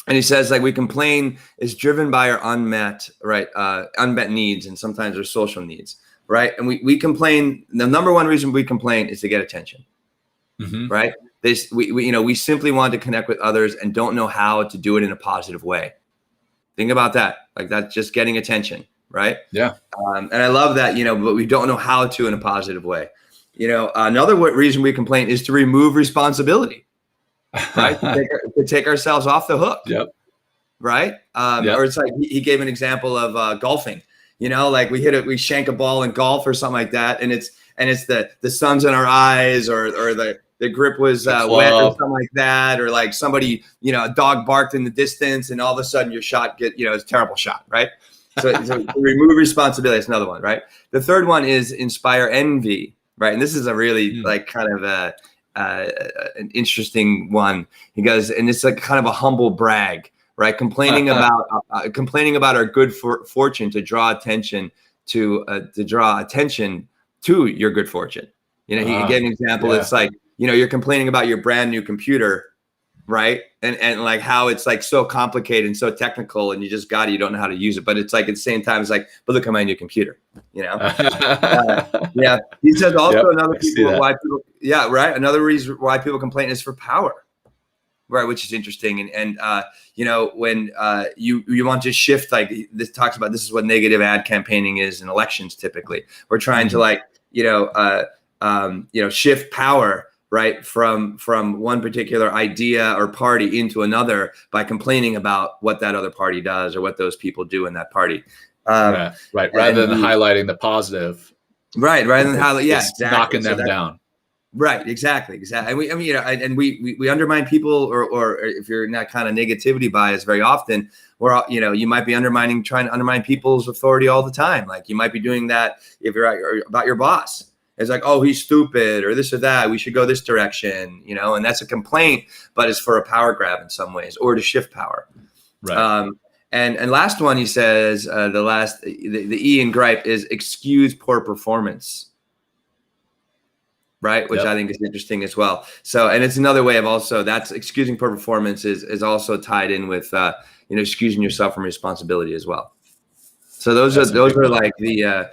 he says like we complain is driven by our unmet needs, and sometimes our social needs, right? And we complain. The number one reason we complain is to get attention, right? We simply want to connect with others and don't know how to do it in a positive way. Think about that. Like that's just getting attention, right? Yeah. And I love that, but we don't know how to in a positive way. Another reason we complain is to remove responsibility, right? to take ourselves off the hook. Yep. Right. Or it's like he gave an example of golfing, like we shank a ball in golf or something like that. And it's the sun's in our eyes or the grip was wet or something like that. Or like somebody, a dog barked in the distance and all of a sudden your shot it's a terrible shot. Right. So remove responsibility. That's another one. Right. The third one is inspire envy. Right. And this is a really like kind of an interesting one. He goes, and it's like kind of a humble brag. Right, complaining about our good fortune to draw attention to your good fortune. He gave an example. Yeah. It's like you're complaining about your brand new computer, right? And like how it's like so complicated and so technical, and you don't know how to use it. But it's like at the same time, it's like, but look at my new computer. Yeah. He says also another reason why people complain is for power. Right, which is interesting, and when you want to shift, like this talks about, this is what negative ad campaigning is in elections. Typically, we're trying to shift power, right, from one particular idea or party into another by complaining about what that other party does or what those people do in that party. Right. Rather than highlighting the positive. Right. Rather than highlight, exactly. Knocking them down. Right, exactly. And we undermine people, or if you're in that kind of negativity bias, very often, or you might be trying to undermine people's authority all the time. Like you might be doing that if you're about your boss. It's like, oh, he's stupid, or this or that. We should go this direction, and that's a complaint, but it's for a power grab in some ways, or to shift power. Right. And last one, he says, the E in GRIPE is excuse poor performance. Right. Which I think is interesting as well. So, and it's another way of also that's excusing poor performance is also tied in with, excusing yourself from responsibility as well. So those are like the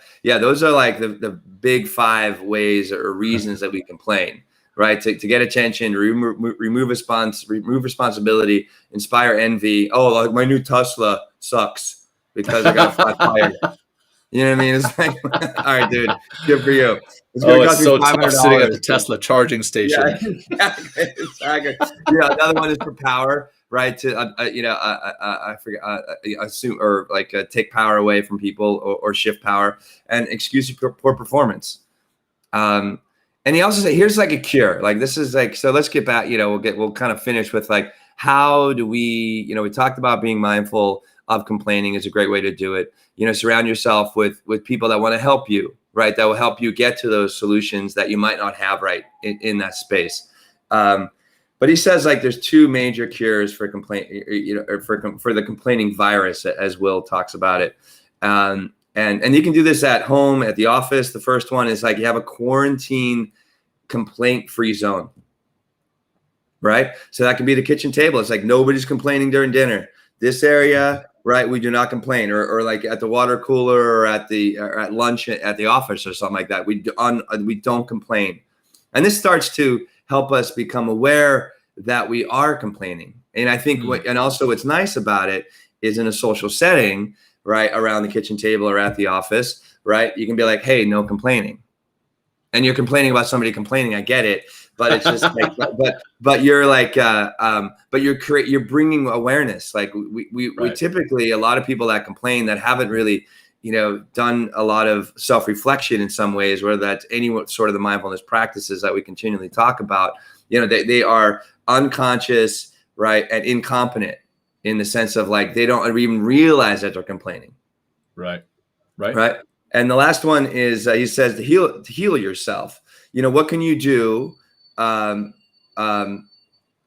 big 5 ways or reasons that we complain, right? To get attention, remove responsibility, inspire envy. Oh, like my new Tesla sucks because I got a flat tire. You know what I mean? It's like, all right, dude, good for you. It's so tough sitting at the Tesla charging station. Yeah, exactly. Another one is for power, right? To I forget, assume or like take power away from people or shift power, and excuse poor performance. And he also said, here's like a cure. Like this is like, so let's get back. We'll kind of finish with like, how do we? We talked about being mindful of complaining is a great way to do it. Surround yourself with people that want to help you, right? That will help you get to those solutions that you might not have right in that space. But he says like there's 2 major cures for complaint, for the complaining virus, as Will talks about it. And you can do this at home, at the office. The first one is like you have a quarantine complaint-free zone, right? So that can be the kitchen table. It's like nobody's complaining during dinner. This area, right, we do not complain, or like at the water cooler or at lunch at the office or something like that. We don't complain, and this starts to help us become aware that we are complaining. And I think and also what's nice about it is in a social setting, right, around the kitchen table or at the office, right, you can be like, hey, no complaining, and you're complaining about somebody complaining. I get it. But it's just like, but you're like, but you're bringing awareness. Like we typically, a lot of people that complain that haven't really, done a lot of self-reflection in some ways, whether that's any sort of the mindfulness practices that we continually talk about, they are unconscious, right, and incompetent in the sense of like, they don't even realize that they're complaining. Right. And the last one is, he says to heal yourself. what can you do?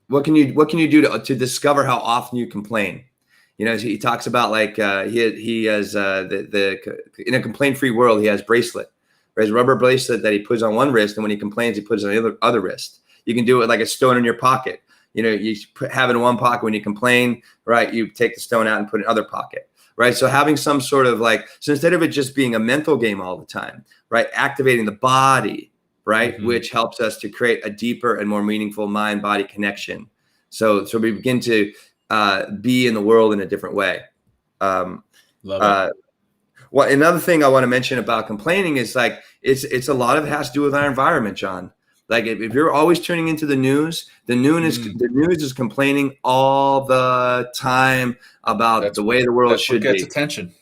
What can you do to discover how often you complain? He talks about like he has in a complaint-free world, he has bracelet, or his rubber bracelet that he puts on one wrist, and when he complains, he puts it on the other wrist. You can do it like a stone in your pocket. You have it in one pocket when you complain, right? You take the stone out and put it in other pocket, right? So having some sort of so instead of it just being a mental game all the time, right? Activating the body, right? Which helps us to create a deeper and more meaningful mind-body connection. So we begin to be in the world in a different way. Love it. Well, another thing I want to mention about complaining is it's a lot of it has to do with our environment, John. Like if you're always tuning into the news is complaining all the time about the way the world should be. That's what gets attention.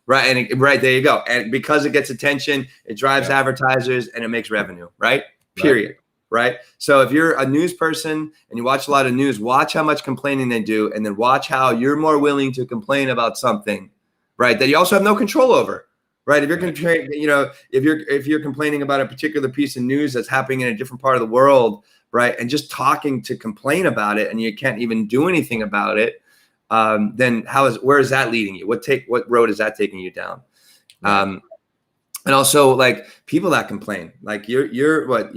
Right. And right there you go. And because it gets attention, it drives advertisers and it makes revenue. Right. Period. Right. So if you're a news person and you watch a lot of news, watch how much complaining they do, and then watch how you're more willing to complain about something, right, that you also have no control over. Right. If you're if you're complaining about a particular piece of news that's happening in a different part of the world, right, and just talking to complain about it, and you can't even do anything about it, then where is that leading you? What road is that taking you down? And also like people that complain, like you're what,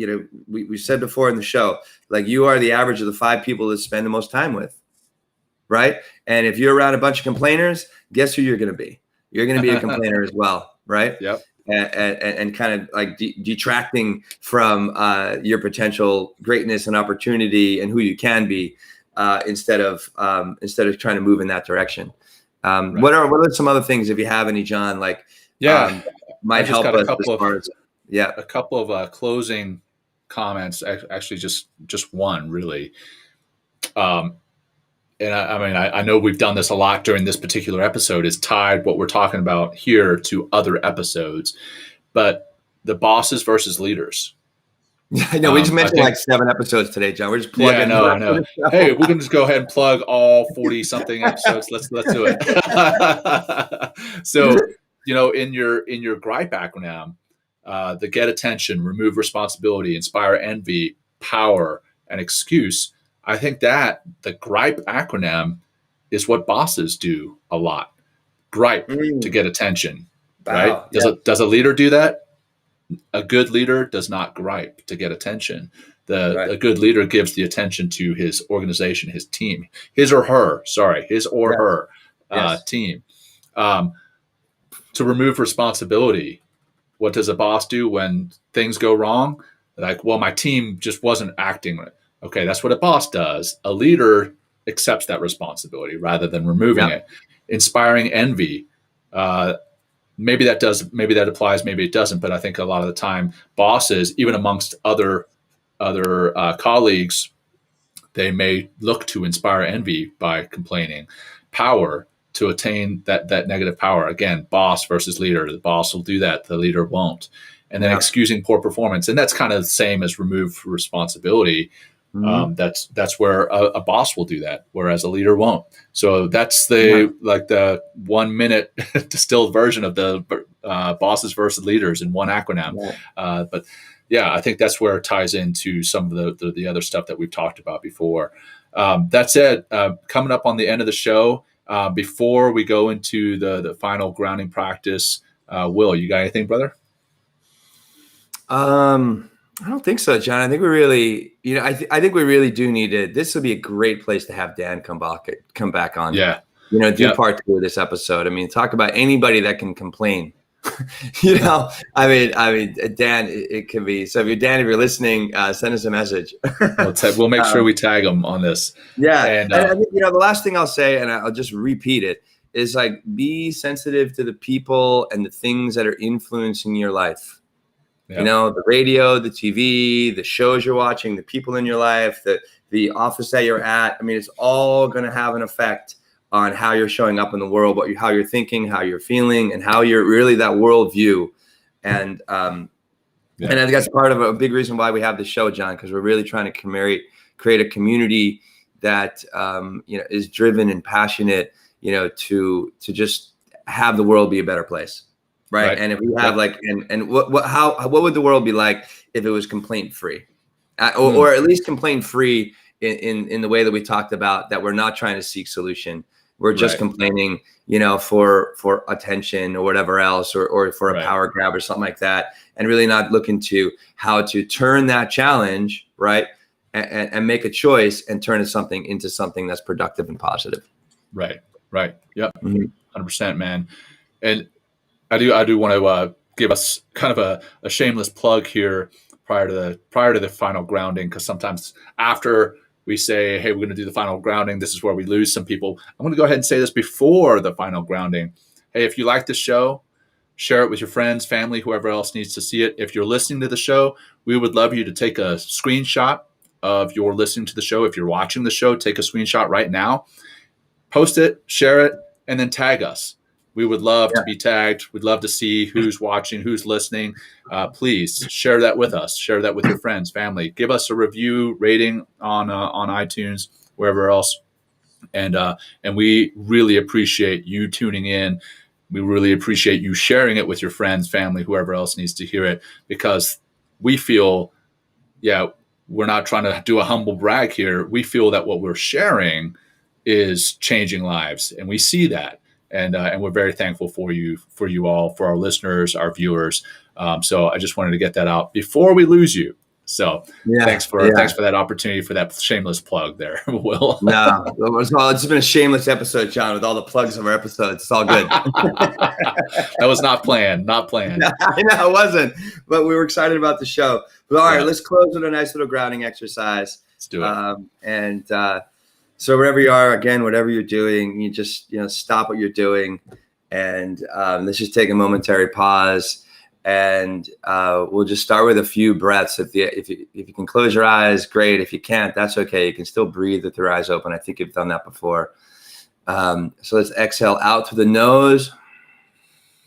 we said before in the show, like you are the average of the 5 people that spend the most time with. Right. And if you're around a bunch of complainers, guess who you're going to be? You're going to be a complainer as well. Right. Yep. And kind of like detracting from your potential greatness and opportunity and who you can be, instead of trying to move in that direction. What are some other things, if you have any, John, might help us a couple of closing comments, actually just one really. And I know we've done this a lot during this particular episode, is tied what we're talking about here to other episodes, but the bosses versus leaders. I know we just mentioned 7 episodes today, John. We're just plugging. Yeah, I know. Hey, we can just go ahead and plug all 40 something episodes. Let's do it. So, in your G.R.I.P.E acronym, the get attention, remove responsibility, inspire envy, power, and excuse. I think that the G.R.I.P.E acronym is what bosses do a lot. Gripe to get attention, right? Does a leader do that? A good leader does not gripe to get attention. A good leader gives the attention to his organization, his team, his or her team. To remove responsibility, what does a boss do when things go wrong? Like, well, my team just wasn't acting right. Okay, that's what a boss does. A leader accepts that responsibility rather than removing it. Inspiring envy. Maybe that applies, maybe it doesn't. But I think a lot of the time, bosses, even amongst other colleagues, they may look to inspire envy by complaining. Power, to attain that negative power. Again, boss versus leader. The boss will do that, the leader won't. And then excusing poor performance, and that's kind of the same as remove responsibility. That's where a boss will do that, whereas a leader won't. So that's the 1 minute distilled version of the bosses versus leaders in one acronym. But I think that's where it ties into some of the other stuff that we've talked about before. That said, coming up on the end of the show, before we go into the final grounding practice, Will, you got anything, brother? I don't think so, John. I think we really, I think we really do need it. This would be a great place to have Dan come back on. Yeah. Do part 2 of this episode. I mean, talk about anybody that can complain. I mean, Dan, it can be. So if you're listening, send us a message. We'll make sure we tag them on this. Yeah. And I think, the last thing I'll say, and I'll just repeat it, is be sensitive to the people and the things that are influencing your life. The radio, the TV, the shows you're watching, the people in your life, the office that you're at. I mean, it's all going to have an effect on how you're showing up in the world, how you're thinking, how you're feeling, and how you're really that worldview. And and I think that's part of a big reason why we have the show, John, because we're really trying to create a community that is driven and passionate, to just have the world be a better place. Right. And if we have and what would the world be like if it was complaint free, or at least complaint free in the way that we talked about, that we're not trying to seek solution. We're just complaining, for attention or whatever else, or for a power grab or something like that. And really not looking to how to turn that challenge, right. And make a choice and turn it into something that's productive and positive. Right. Yep. 100%, man. And I do want to give us kind of a shameless plug here prior to the final grounding, because sometimes after we say, hey, we're going to do the final grounding, this is where we lose some people. I'm going to go ahead and say this before the final grounding. Hey, if you like the show, share it with your friends, family, whoever else needs to see it. If you're listening to the show, we would love you to take a screenshot of your listening to the show. If you're watching the show, take a screenshot right now, post it, share it, and then tag us. We would love to be tagged. We'd love to see who's watching, who's listening. Please share that with us. Share that with your friends, family. Give us a review, rating on iTunes, wherever else. And we really appreciate you tuning in. We really appreciate you sharing it with your friends, family, whoever else needs to hear it, because we feel, we're not trying to do a humble brag here. We feel that what we're sharing is changing lives, and we see that. And we're very thankful for you all, for our listeners, our viewers. So I just wanted to get that out before we lose you. So thanks for that opportunity, for that shameless plug there, Will. No, it's been a shameless episode, John, with all the plugs of our episodes. It's all good. That was not planned. No, it wasn't. But we were excited about the show. But all right, let's close with a nice little grounding exercise. Let's do it. So wherever you are, again, whatever you're doing, you just stop what you're doing, and let's just take a momentary pause, and we'll just start with a few breaths. If you can close your eyes, great. If you can't, that's okay. You can still breathe with your eyes open. I think you've done that before. So let's exhale out through the nose.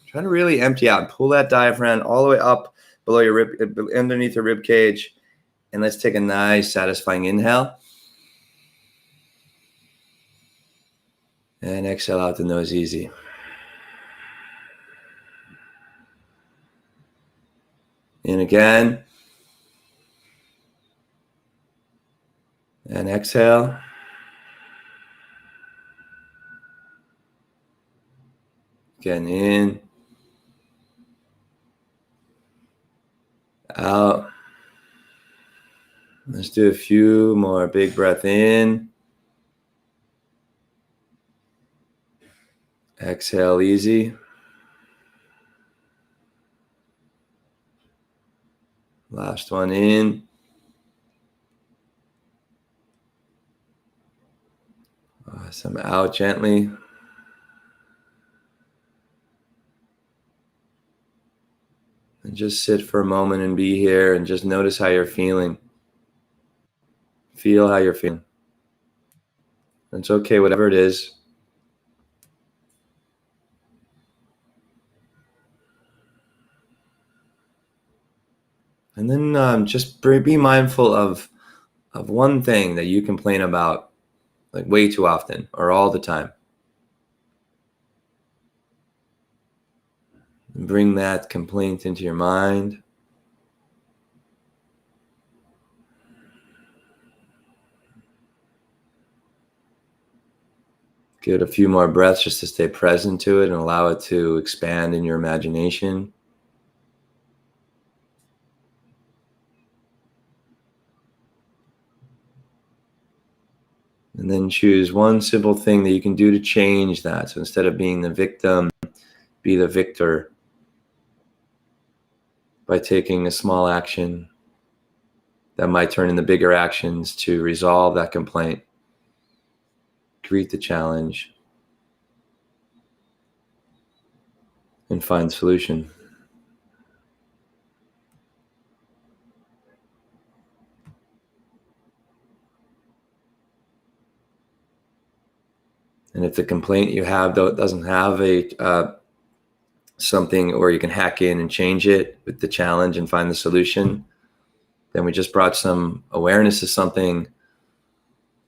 Try to really empty out and pull that diaphragm all the way up below your rib, underneath your rib cage, and let's take a nice, satisfying inhale. And exhale out the nose easy. In again. And exhale. Again, in. Out. Let's do a few more. Big breath in. Exhale easy. Last one in. Awesome. Out gently. And just sit for a moment and be here and just notice how you're feeling. Feel how you're feeling. It's okay, whatever it is. And then just be mindful of one thing that you complain about, like way too often or all the time. And bring that complaint into your mind. Give it a few more breaths just to stay present to it and allow it to expand in your imagination. And then choose one simple thing that you can do to change that. So instead of being the victim, be the victor by taking a small action that might turn into bigger actions to resolve that complaint. Greet the challenge and find solution. And if the complaint you have doesn't have a something where you can hack in and change it with the challenge and find the solution, then we just brought some awareness to something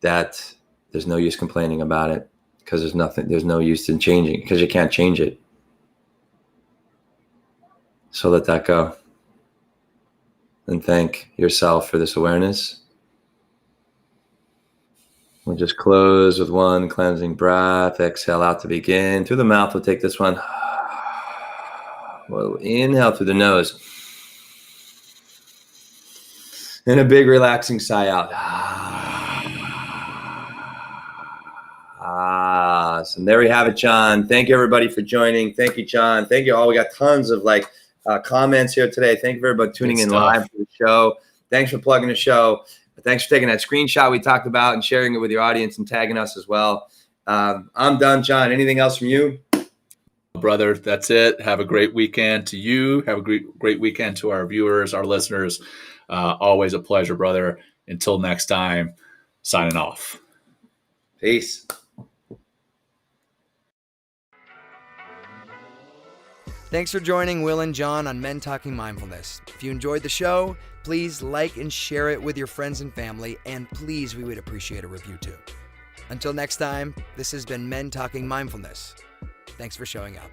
that there's no use complaining about it, because there's no use in changing, because you can't change it. So let that go. And thank yourself for this awareness. We'll just close with one cleansing breath. Exhale out to begin. Through the mouth, we'll take this one. We'll inhale through the nose. And a big relaxing sigh out. Awesome. There we have it, Jon. Thank you, everybody, for joining. Thank you, Jon. Thank you all. We got tons of comments here today. Thank you for everybody tuning in live to the show. Thanks for plugging the show. Thanks for taking that screenshot we talked about and sharing it with your audience and tagging us as well. I'm done, Jon. Anything else from you? Brother, that's it. Have a great weekend to you. Have a great weekend to our viewers, our listeners. Always a pleasure, brother. Until next time, signing off. Peace. Thanks for joining Will and Jon on Men Talking Mindfulness. If you enjoyed the show, please like and share it with your friends and family, and please, we would appreciate a review too. Until next time, this has been Men Talking Mindfulness. Thanks for showing up.